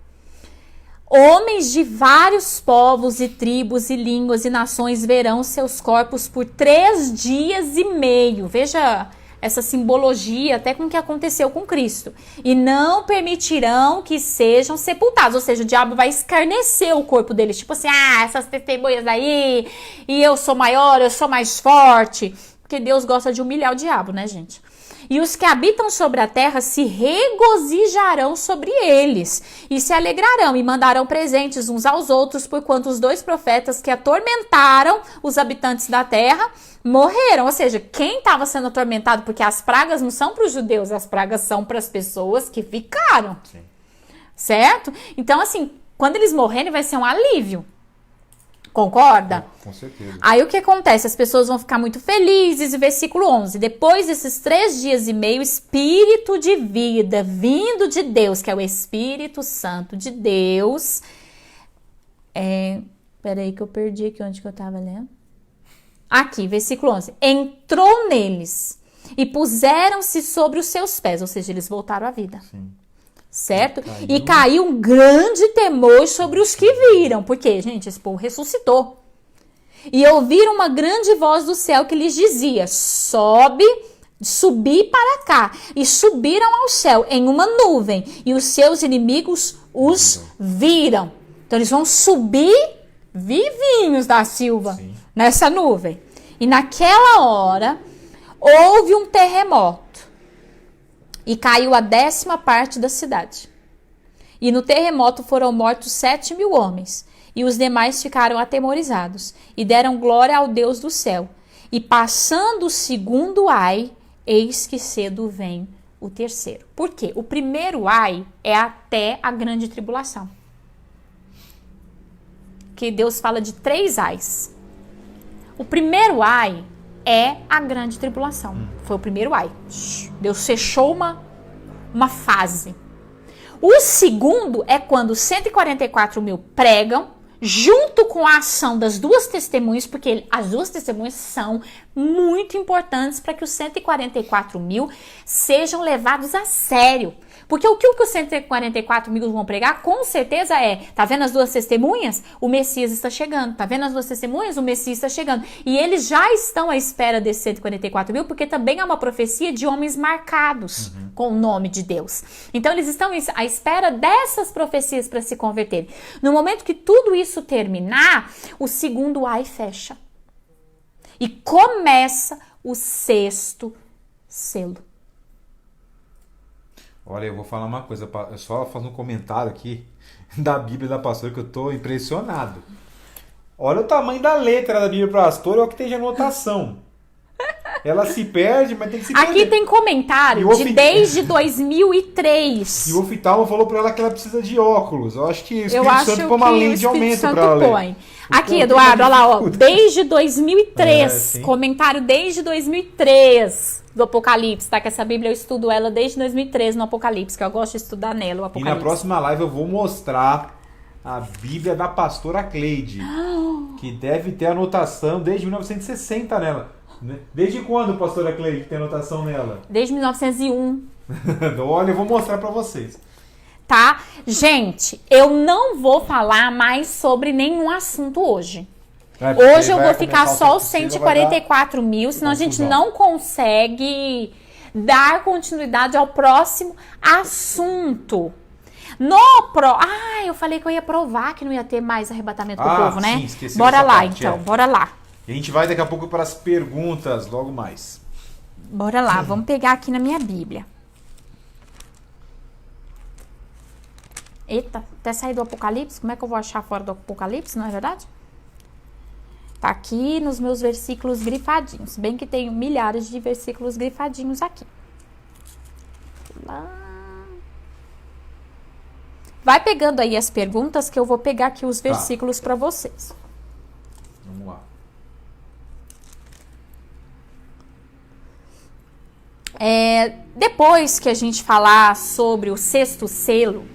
Homens de vários povos e tribos e línguas e nações verão seus corpos por 3 dias e meio. Veja essa simbologia até com o que aconteceu com Cristo. E não permitirão que sejam sepultados. Ou seja, o diabo vai escarnecer o corpo deles. Tipo assim, essas testemunhas aí, e eu sou maior, eu sou mais forte. Porque Deus gosta de humilhar o diabo, né, gente? E os que habitam sobre a terra se regozijarão sobre eles e se alegrarão e mandarão presentes uns aos outros, porquanto os 2 profetas que atormentaram os habitantes da terra morreram. Ou seja, quem estava sendo atormentado, porque as pragas não são para os judeus, as pragas são para as pessoas que ficaram. Sim. Certo? Então, assim, quando eles morrerem vai ser um alívio. Concorda? Com certeza. Aí o que acontece? As pessoas vão ficar muito felizes. E versículo 11. Depois desses 3 dias e meio, espírito de vida vindo de Deus, que é o Espírito Santo de Deus. Peraí que eu perdi aqui onde que eu tava lendo. Aqui, versículo 11. Entrou neles e puseram-se sobre os seus pés. Ou seja, eles voltaram à vida. Sim. Certo? E caiu um grande temor sobre os que viram. Porque, gente, esse povo ressuscitou. E ouviram uma grande voz do céu que lhes dizia: subi para cá. E subiram ao céu em uma nuvem. E os seus inimigos os viram. Então, eles vão subir vivinhos da Silva. Sim. Nessa nuvem. E naquela hora, houve um terremoto. E caiu a 10ª parte da cidade. E no terremoto foram mortos 7.000 homens. E os demais ficaram atemorizados. E deram glória ao Deus do céu. E passando o 2º ai, eis que cedo vem o 3º. Por quê? O primeiro ai é até a grande tribulação. Que Deus fala de 3 ais. O primeiro ai é a grande tribulação. Foi o primeiro ai. Deus fechou uma fase. O segundo é quando 144.000 pregam, junto com a ação das 2 testemunhas, porque as 2 testemunhas são muito importantes para que os 144.000 sejam levados a sério. Porque o que os 144.000 vão pregar, com certeza tá vendo as 2 testemunhas? O Messias está chegando. Tá vendo as 2 testemunhas? O Messias está chegando. E eles já estão à espera desses 144.000, porque também há uma profecia de homens marcados com o nome de Deus. Então, eles estão à espera dessas profecias para se converterem. No momento que tudo isso terminar, o 2º ai fecha. E começa o 6º selo. Olha, eu vou falar uma coisa, só fazer um comentário aqui da Bíblia da pastora que eu tô impressionado. Olha o tamanho da letra da Bíblia pastora, olha o que tem de anotação. Ela se perde, mas tem que se perder. Aqui tem comentário desde 2003. E o oftalmo falou pra ela que ela precisa de óculos. Eu acho que o Espírito Santo põe uma lente de aumento pra ela ler. Aqui, Eduardo, olha lá, ó, desde 2003. Comentário desde 2003 do Apocalipse, tá? Que essa Bíblia eu estudo ela desde 2003 no Apocalipse, que eu gosto de estudar nela, o Apocalipse. E na próxima live eu vou mostrar a Bíblia da pastora Cleide, que deve ter anotação desde 1960 nela. Desde quando, pastora Cleide, tem anotação nela? Desde 1901. Olha, eu vou mostrar pra vocês. Tá? Gente, eu não vou falar mais sobre nenhum assunto hoje. Hoje eu vou ficar só os 144.000, senão a gente não consegue dar continuidade ao próximo assunto. Eu falei que eu ia provar que não ia ter mais arrebatamento do povo, né? Sim, bora lá, então, bora lá. E a gente vai daqui a pouco para as perguntas, logo mais. Bora lá, vamos pegar aqui na minha Bíblia. Eita, até sair do Apocalipse, como é que eu vou achar fora do Apocalipse, não é verdade? Tá aqui nos meus versículos grifadinhos, bem que tenho milhares de versículos grifadinhos aqui. Lá. Vai pegando aí as perguntas que eu vou pegar aqui os versículos para vocês. Vamos lá. Depois que a gente falar sobre o 6º selo,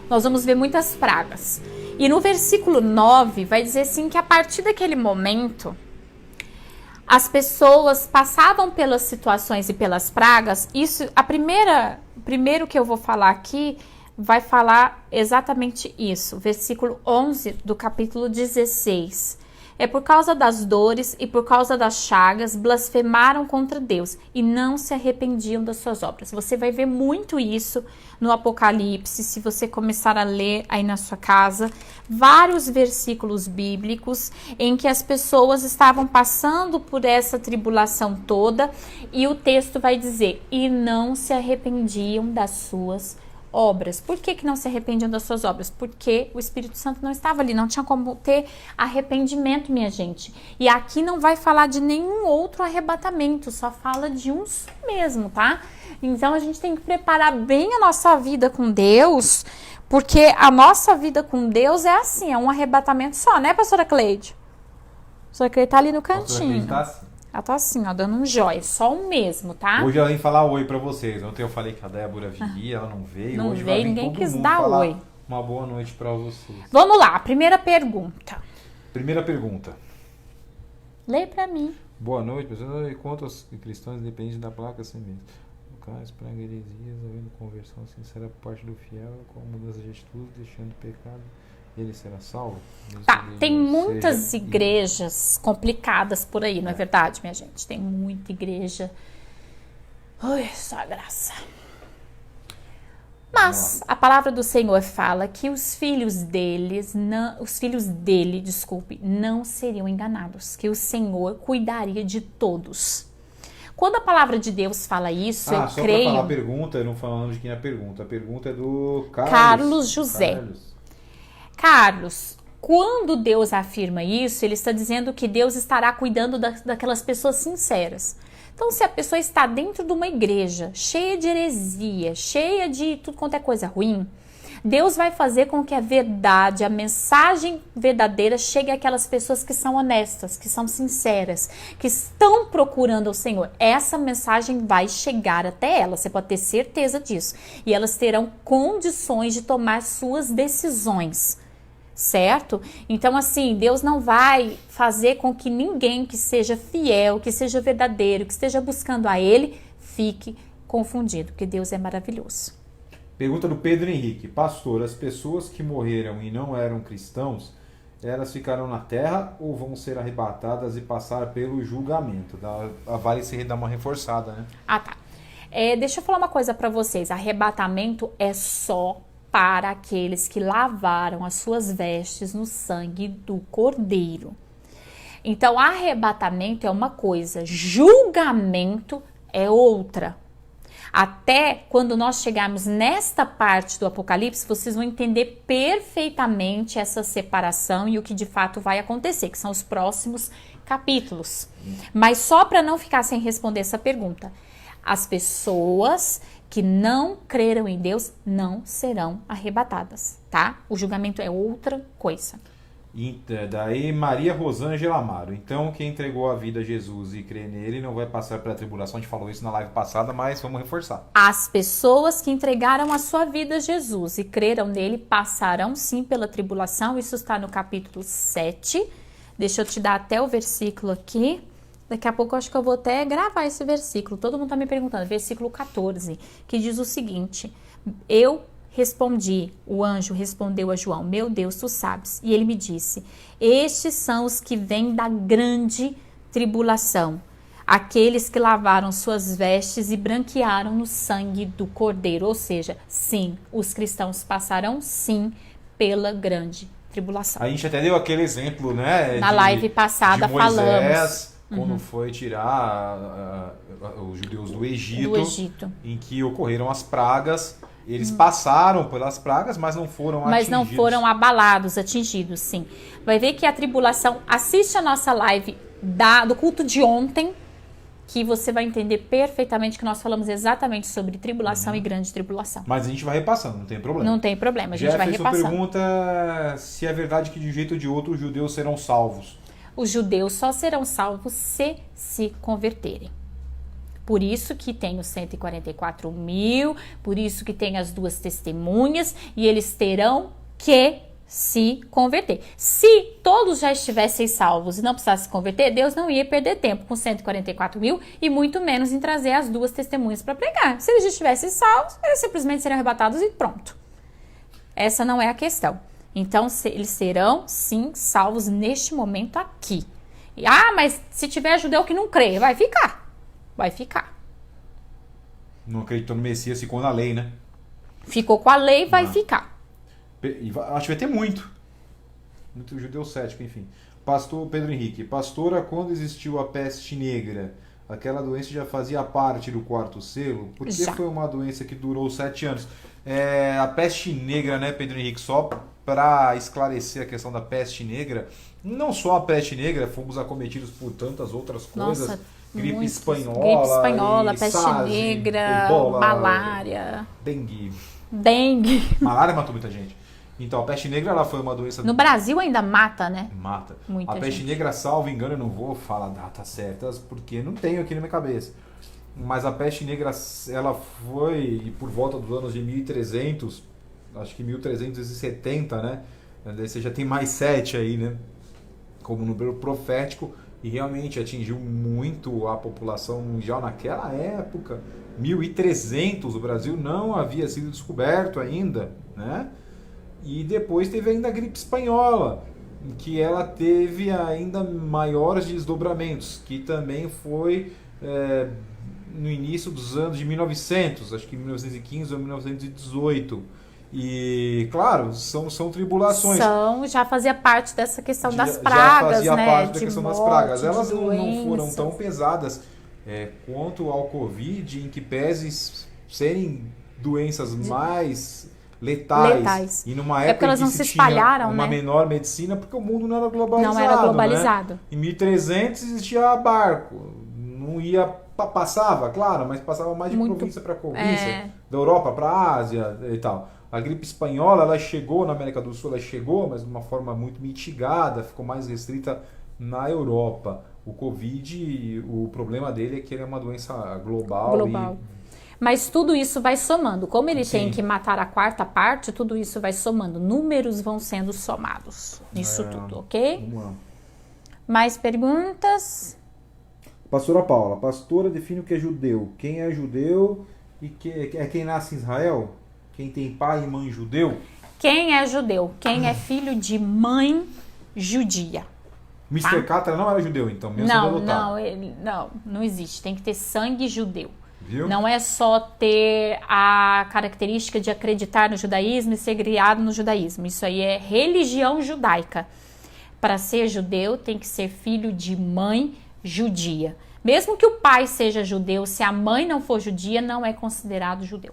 nós vamos ver muitas pragas. E no versículo 9 vai dizer assim que a partir daquele momento, as pessoas passavam pelas situações e pelas pragas. Primeiro que eu vou falar aqui vai falar exatamente isso. Versículo 11 do capítulo 16. É por causa das dores e por causa das chagas, blasfemaram contra Deus e não se arrependiam das suas obras. Você vai ver muito isso no Apocalipse, se você começar a ler aí na sua casa, vários versículos bíblicos em que as pessoas estavam passando por essa tribulação toda e o texto vai dizer, e não se arrependiam das suas obras. Por que não se arrependiam das suas obras? Porque o Espírito Santo não estava ali, não tinha como ter arrependimento, minha gente. E aqui não vai falar de nenhum outro arrebatamento, só fala de um só mesmo, tá? Então a gente tem que preparar bem a nossa vida com Deus, porque a nossa vida com Deus é assim, é um arrebatamento só, né, pastora Cleide? A pastora Cleide tá ali no cantinho. Ela tá assim, ó, dando um jóia, só um mesmo, tá? Hoje ela vem falar oi pra vocês. Ontem eu falei que a Débora viria, ela não veio. Não hoje veio, vai vir ninguém todo quis mundo dar falar oi. Uma boa noite pra vocês. Vamos lá, primeira pergunta. Primeira pergunta. Lê pra mim. Boa noite, pessoal. E quanto aos cristãos independentes da placa semente? No caso, para heresias, havendo conversão sincera por parte do fiel, com mudança de atitude, deixando o pecado, ele será salvo? Tá, tem muitas igrejas complicadas por aí, não é verdade, minha gente? Tem muita igreja. Ui, só a graça. Mas a palavra do Senhor fala que os filhos dele, não seriam enganados, que o Senhor cuidaria de todos. Quando a palavra de Deus fala isso, eu só creio... Só para falar a pergunta, não falando de quem é a pergunta. A pergunta é do Carlos José. Carlos, quando Deus afirma isso, ele está dizendo que Deus estará cuidando daquelas pessoas sinceras. Então, se a pessoa está dentro de uma igreja cheia de heresia, cheia de tudo quanto é coisa ruim, Deus vai fazer com que a verdade, a mensagem verdadeira chegue àquelas pessoas que são honestas, que são sinceras, que estão procurando o Senhor. Essa mensagem vai chegar até elas, você pode ter certeza disso. E elas terão condições de tomar suas decisões. Certo? Então, assim, Deus não vai fazer com que ninguém que seja fiel, que seja verdadeiro, que esteja buscando a Ele, fique confundido, porque Deus é maravilhoso. Pergunta do Pedro Henrique. Pastor, as pessoas que morreram e não eram cristãos, elas ficarão na terra ou vão ser arrebatadas e passar pelo julgamento? Vale se dar uma reforçada, né? Ah, tá. Deixa eu falar uma coisa para vocês. Arrebatamento é só para aqueles que lavaram as suas vestes no sangue do Cordeiro. Então, arrebatamento é uma coisa, julgamento é outra. Até quando nós chegarmos nesta parte do Apocalipse, vocês vão entender perfeitamente essa separação e o que de fato vai acontecer, que são os próximos capítulos. Mas só para não ficar sem responder essa pergunta, as pessoas que não creram em Deus não serão arrebatadas, tá? O julgamento é outra coisa. Daí Maria Rosângela Amaro. Então, quem entregou a vida a Jesus e crê nele não vai passar pela tribulação. A gente falou isso na live passada, mas vamos reforçar. As pessoas que entregaram a sua vida a Jesus e creram nele passarão sim pela tribulação. Isso está no capítulo 7. Deixa eu te dar até o versículo aqui. Daqui a pouco eu acho que eu vou até gravar esse versículo. Todo mundo está me perguntando. Versículo 14, que diz o seguinte. Eu respondi, o anjo respondeu a João, meu Deus, tu sabes. E ele me disse, estes são os que vêm da grande tribulação. Aqueles que lavaram suas vestes e branquearam no sangue do Cordeiro. Ou seja, sim, os cristãos passarão sim pela grande tribulação. A gente até deu aquele exemplo, né? Na live passada de Moisés, falamos. Quando foi tirar os judeus do Egito, em que ocorreram as pragas, eles passaram pelas pragas, mas não foram atingidos. Mas não foram abalados, atingidos, sim. Vai ver que a tribulação, assiste a nossa live do culto de ontem, que você vai entender perfeitamente que nós falamos exatamente sobre tribulação e grande tribulação. Mas a gente vai repassando, não tem problema. Não tem problema, a gente vai repassando. Pergunta se é verdade que de um jeito ou de outro os judeus serão salvos. Os judeus só serão salvos se converterem. Por isso que tem os 144 mil, por isso que tem as duas testemunhas, e eles terão que se converter. Se todos já estivessem salvos e não precisassem se converter, Deus não ia perder tempo com 144 mil e muito menos em trazer as duas testemunhas para pregar. Se eles já estivessem salvos, eles simplesmente seriam arrebatados e pronto. Essa não é a questão. Então, eles serão, sim, salvos neste momento aqui. Mas se tiver judeu que não crê, vai ficar. Vai ficar. Não acreditou no Messias, ficou na lei, né? Ficou com a lei, vai ficar. Acho que vai ter muito. Muito judeu cético, enfim. Pastor Pedro Henrique. Pastora, quando existiu a peste negra, aquela doença já fazia parte do quarto selo? Porque foi uma doença que durou 7 anos. A peste negra, né, Pedro Henrique? Só para esclarecer a questão da peste negra, não só a peste negra, fomos acometidos por tantas outras coisas. Nossa, gripe espanhola, peste SARS, negra, Ebola, malária, dengue. Malária matou muita gente. Então, a peste negra ela foi uma doença... No Brasil ainda mata, né? Mata. Muita a peste gente. negra, salvo engano, eu não vou falar datas certas, porque não tenho aqui na minha cabeça. Mas a peste negra, ela foi por volta dos anos de 1300, acho que 1370, né? Daí você já tem mais 7 aí, né? Como número profético, e realmente atingiu muito a população mundial naquela época. 1300, o Brasil não havia sido descoberto ainda, né? E depois teve ainda a gripe espanhola, que ela teve ainda maiores desdobramentos, que também foi no início dos anos de 1900, acho que 1915 ou 1918. E, claro, são tribulações. Já fazia parte dessa questão das pragas, já fazia né? parte da questão das pragas. Elas não doenças. foram tão pesadas quanto ao Covid, em que pese serem doenças mais letais. E numa época porque elas não que se espalharam, tinha uma menor medicina, porque o mundo não era globalizado. Não era globalizado. Né? Em 1300 existia barco. Não ia... Passava, claro, mas passava mais de província para província. Da Europa para a Ásia e tal. A gripe espanhola, ela chegou na América do Sul, mas de uma forma muito mitigada, ficou mais restrita na Europa. O Covid, o problema dele é que ele é uma doença global. Mas tudo isso vai somando. Como ele tem que matar a quarta parte, tudo isso vai somando. Números vão sendo somados nisso tudo, ok? Vamos lá. Mais perguntas? Pastora Paula, pastora define o que é judeu. Quem é judeu e quem nasce em Israel? Quem tem pai e mãe judeu? Quem é judeu? Quem é filho de mãe judia. Mr. Catra não era judeu, então, mesmo sendo adotado. Não existe. Tem que ter sangue judeu. Viu? Não é só ter a característica de acreditar no judaísmo e ser criado no judaísmo. Isso aí é religião judaica. Para ser judeu, tem que ser filho de mãe judia. Mesmo que o pai seja judeu, se a mãe não for judia, não é considerado judeu.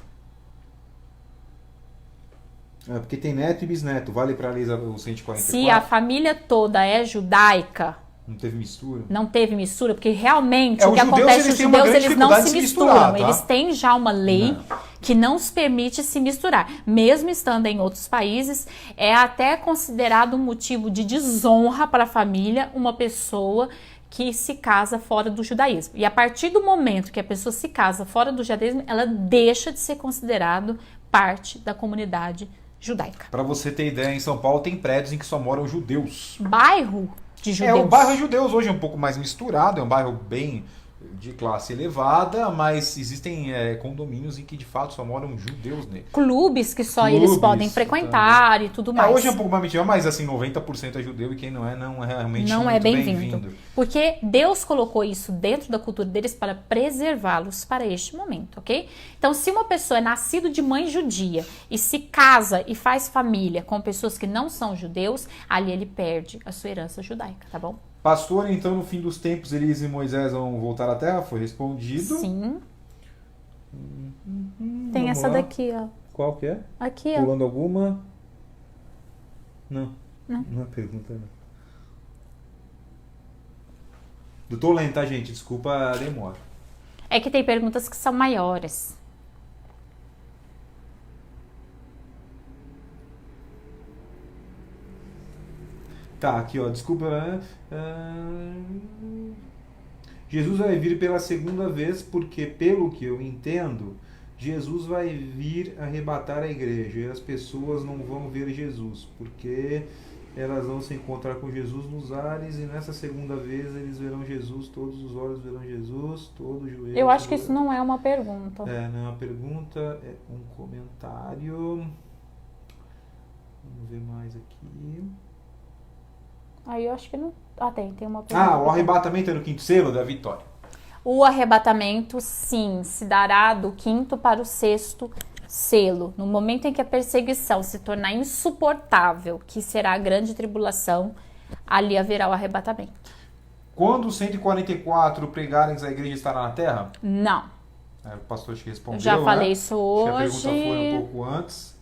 Porque tem neto e bisneto, vale para a lei o 144? Se a família toda é judaica, não teve mistura? Não teve mistura, porque realmente o que judeus, acontece, os judeus eles não se misturam. Tá? Eles têm já uma lei que não os permite se misturar. Mesmo estando em outros países, é até considerado um motivo de desonra para a família uma pessoa que se casa fora do judaísmo. E a partir do momento que a pessoa se casa fora do judaísmo, ela deixa de ser considerado parte da comunidade judaica. Para você ter ideia, em São Paulo tem prédios em que só moram judeus. Bairro de judeus. O bairro de judeus hoje é um pouco mais misturado, é um bairro bem de classe elevada, mas existem condomínios em que de fato só moram judeus nele. Clubes que só eles podem frequentar e tudo mais. Hoje é um pouco mais mentira, mas assim, 90% é judeu e quem não é realmente não é bem-vindo. Porque Deus colocou isso dentro da cultura deles para preservá-los para este momento, ok? Então, se uma pessoa é nascida de mãe judia e se casa e faz família com pessoas que não são judeus, ali ele perde a sua herança judaica, tá bom? Pastor, então no fim dos tempos Elias e Moisés vão voltar à terra? Foi respondido. Sim. Tem essa daqui, ó. Qual que é? Aqui, ó. Pulando alguma? Não. Não é pergunta, não. Eu tô lento, tá, gente? Desculpa a demora. É que tem perguntas que são maiores. Tá, aqui ó, desculpa. Jesus vai vir pela segunda vez porque, pelo que eu entendo, Jesus vai vir arrebatar a igreja e as pessoas não vão ver Jesus, porque elas vão se encontrar com Jesus nos ares e nessa segunda vez eles verão Jesus, todos os olhos verão Jesus, todo o joelho. Eu acho que isso não é uma pergunta. Não é uma pergunta, é um comentário. Vamos ver mais aqui. Aí eu acho que não... tem uma pergunta. O arrebatamento é no quinto selo da vitória. O arrebatamento, sim, se dará do quinto para o sexto selo. No momento em que a perseguição se tornar insuportável, que será a grande tribulação, ali haverá o arrebatamento. Quando os 144 pregarem, a igreja estará na terra? Não. O pastor te respondeu, já falei né? isso hoje. A pergunta foi um pouco antes.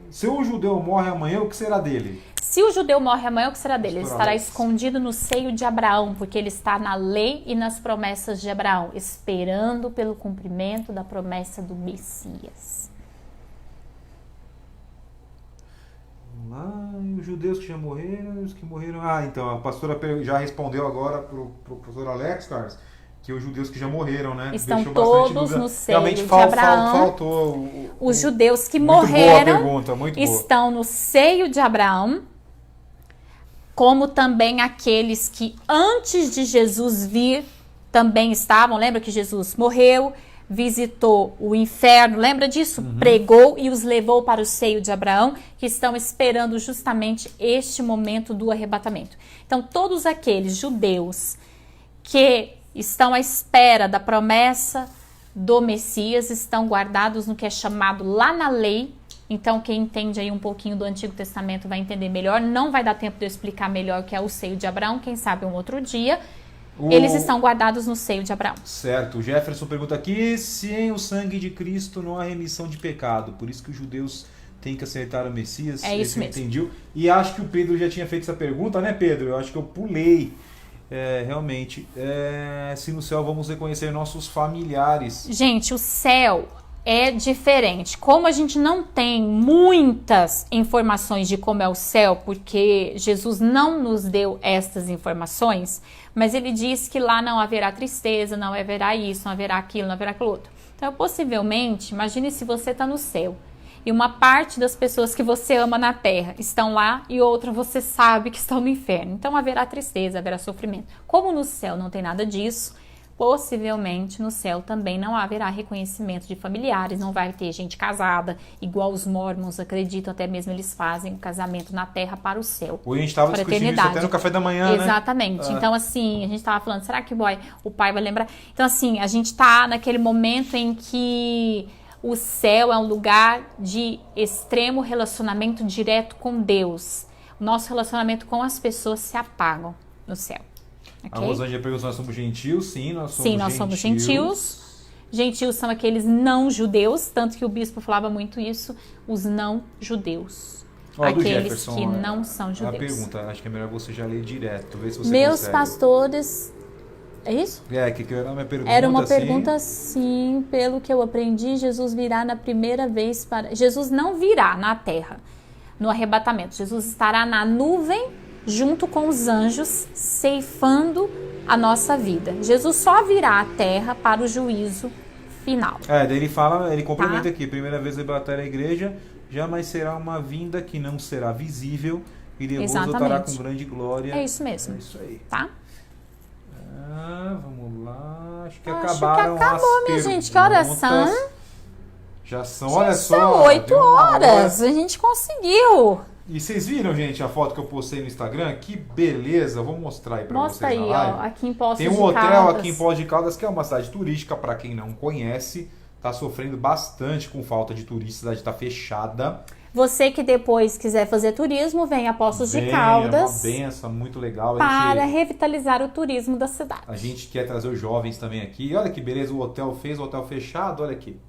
Se o judeu morre amanhã, o que será dele? Se o judeu morre amanhã, o que será dele? Ele estará escondido no seio de Abraão, porque ele está na lei e nas promessas de Abraão, esperando pelo cumprimento da promessa do Messias. Vamos lá, e os judeus que já morreram, os que morreram... então, a pastora já respondeu agora para o professor Alex, Carlos, que os judeus que já morreram, né? Estão todos no seio realmente de Abraão. Faltou os judeus que muito morreram boa pergunta, muito estão no seio de Abraão, como também aqueles que antes de Jesus vir também estavam. Lembra que Jesus morreu, visitou o inferno, lembra disso? Pregou e os levou para o seio de Abraão, que estão esperando justamente este momento do arrebatamento. Então, todos aqueles judeus que estão à espera da promessa do Messias, estão guardados no que é chamado lá na lei. Então, quem entende aí um pouquinho do Antigo Testamento vai entender melhor. Não vai dar tempo de eu explicar melhor o que é o seio de Abraão, quem sabe um outro dia. Eles estão guardados no seio de Abraão. Certo. O Jefferson pergunta aqui, sem o sangue de Cristo não há remissão de pecado. Por isso que os judeus têm que aceitar o Messias. É isso mesmo. Entendi. E acho que o Pedro já tinha feito essa pergunta, né, Pedro? Eu acho que eu pulei. Realmente, se no céu vamos reconhecer nossos familiares. Gente, o céu é diferente. Como a gente não tem muitas informações de como é o céu, porque Jesus não nos deu estas informações, mas ele diz que lá não haverá tristeza, não haverá isso, não haverá aquilo, não haverá aquilo outro. Então, possivelmente, imagine se você está no céu e uma parte das pessoas que você ama na terra estão lá e outra você sabe que estão no inferno. Então haverá tristeza, haverá sofrimento. Como no céu não tem nada disso, possivelmente no céu também não haverá reconhecimento de familiares, não vai ter gente casada, igual os mormons acreditam, até mesmo eles fazem o casamento na terra para o céu. Hoje a gente estava discutindo isso até no café da manhã, Exatamente. Então, assim, a gente estava falando, será que o pai vai lembrar? Então, assim, a gente está naquele momento em que o céu é um lugar de extremo relacionamento direto com Deus. O nosso relacionamento com as pessoas se apagam no céu. Okay? A Rosângela perguntou se nós somos gentios. Sim, nós somos gentios. Gentios são aqueles não judeus, tanto que o bispo falava muito isso, os não judeus. Aqueles que não são judeus. A pergunta, acho que é melhor você já ler direto, ver se você Meus consegue. Pastores... É isso? Que era uma pergunta. Era uma pergunta, sim, pelo que eu aprendi, Jesus virá na primeira vez para... Jesus não virá na terra, no arrebatamento. Jesus estará na nuvem, junto com os anjos, ceifando a nossa vida. Jesus só virá à terra para o juízo final. Daí ele complementa aqui, primeira vez arrebatar a igreja, jamais será uma vinda que não será visível, e depois voltará com grande glória. É isso mesmo. É isso aí. Tá? Vamos lá. Acho que acabou, as minha gente. Que horas são? Já são, gente, olha só. São 8 horas. A gente conseguiu. E vocês viram, gente, a foto que eu postei no Instagram? Que beleza. Vou mostrar aí pra vocês na live. Mostra aí, ó. Aqui em Poços de Caldas. Tem um hotel aqui em Poços de Caldas, que é uma cidade turística, pra quem não conhece. Tá sofrendo bastante com falta de turistas. A cidade tá fechada. Você que depois quiser fazer turismo, vem a Poços de Caldas. É uma benção muito legal. Para revitalizar o turismo da cidade. A gente quer trazer os jovens também aqui. Olha que beleza, o hotel fechado, olha aqui.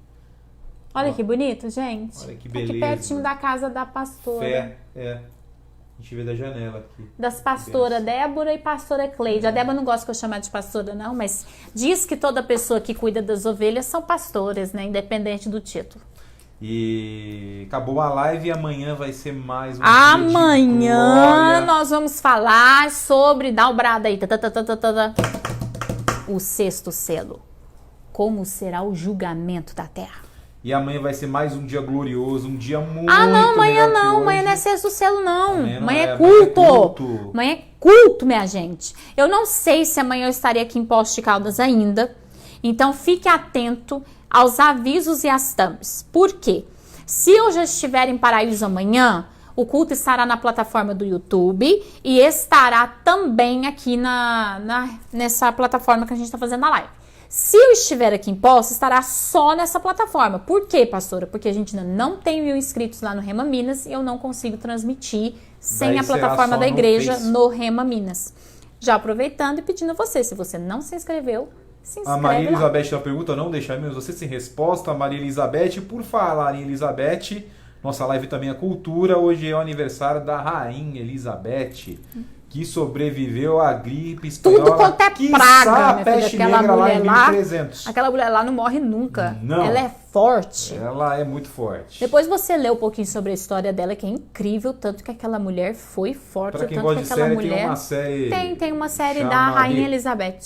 Olha que bonito, gente. Olha que beleza. Aqui pertinho da casa da pastora. A gente vê da janela aqui. Das pastoras Débora e pastora Cleide. A Débora não gosta que eu chame de pastora, não, mas diz que toda pessoa que cuida das ovelhas são pastores, né? Independente do título. E acabou a live e amanhã vai ser mais um Amanhã nós vamos falar sobre, dá o brado aí, o sexto selo. Como será o julgamento da terra? E amanhã vai ser mais um dia glorioso, um dia muito não, amanhã não, amanhã não é sexto selo não. Amanhã é culto. Amanhã é culto, minha gente. Eu não sei se amanhã eu estarei aqui em Poços de Caldas ainda, então fique atento aos avisos e às thumbs. Por quê? Se eu já estiver em Paraíso amanhã, o culto estará na plataforma do YouTube e estará também aqui nessa plataforma que a gente está fazendo a live. Se eu estiver aqui em Poços, estará só nessa plataforma. Por quê, pastora? Porque a gente ainda não tem 1000 inscritos lá no Rema Minas e eu não consigo transmitir sem Daí a plataforma será da só no igreja Face. no Rema Minas. Já aproveitando e pedindo a você, se você não se inscreveu, se inscreve A Maria lá. Elizabeth tem uma pergunta, não deixaremos você sem resposta. A Maria Elizabeth, por falar em Elizabeth, nossa live também é cultura. Hoje é o aniversário da Rainha Elizabeth, que sobreviveu à gripe espanhola. Tudo quanto é quiçá praga, a minha filha, peste aquela negra lá em mulher lá. 1300. Aquela mulher lá não morre nunca. Não. Ela é forte. Ela é muito forte. Depois você lê um pouquinho sobre a história dela, que é incrível, tanto que aquela mulher foi forte, Pra quem tanto gosta que de aquela série, mulher... tem uma série... Tem uma série da chama Rainha The- Elizabeth.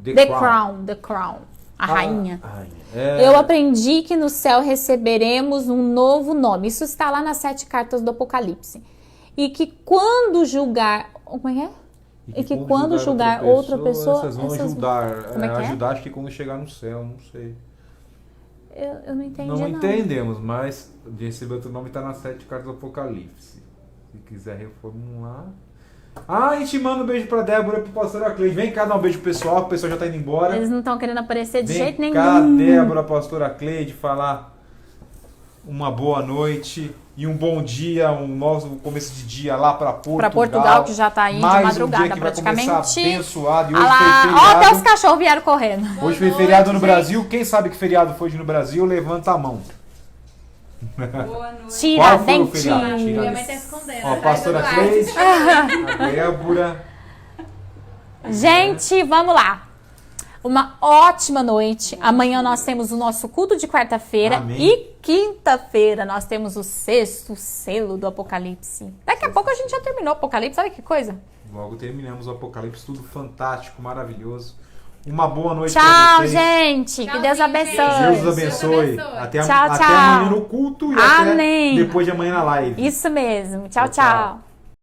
The The Crown. A rainha. É, Eu aprendi que no céu receberemos um novo nome. Isso está lá nas 7 cartas do Apocalipse. E que quando julgar... Como é que é? E que quando julgar outra pessoa... Essas vão ajudar. Como é que é? Ajudar, acho que quando chegar no céu, não sei. Eu não entendi, Não entendemos, mas de receber outro nome está nas 7 cartas do Apocalipse. Se quiser reformular. Ah, a gente manda um beijo pra Débora e pro pastor Cleide. Vem cá dar um beijo pro pessoal, o pessoal já tá indo embora. Eles não estão querendo aparecer de Vem jeito nenhum. cá, Débora, pastora Cleide, falar uma boa noite e um bom dia, um novo começo de dia lá pra Portugal. Pra Portugal, que já tá aí de Mais madrugada um dia que praticamente. vai começar abençoado. E hoje Ah lá, foi ó, feriado. até os cachorros vieram correndo. Hoje foi Boa feriado noite, no gente. Brasil. Quem sabe que feriado foi hoje no Brasil, levanta a mão. Boa noite. Qual foi o Tiradentes. feriado? Minha mãe tá escondendo. Ó, né? pastora Eduardo. Cleide, a Débora. Gente, vamos lá. Uma ótima noite. Amanhã nós temos o nosso culto de quarta-feira. Amém. E quinta-feira nós temos o 6º selo do Apocalipse. Daqui a pouco a gente já terminou o Apocalipse. Olha que coisa. Logo terminamos o Apocalipse, tudo fantástico, maravilhoso. Uma boa noite Tchau, pra vocês. gente. Que Deus Tchauzinho, abençoe. Deus os abençoe. Deus abençoe. Até, Tchau, até tchau. amanhã no culto e Amém. até depois de amanhã na live. Isso mesmo. Tchau, Tchau, tchau. tchau.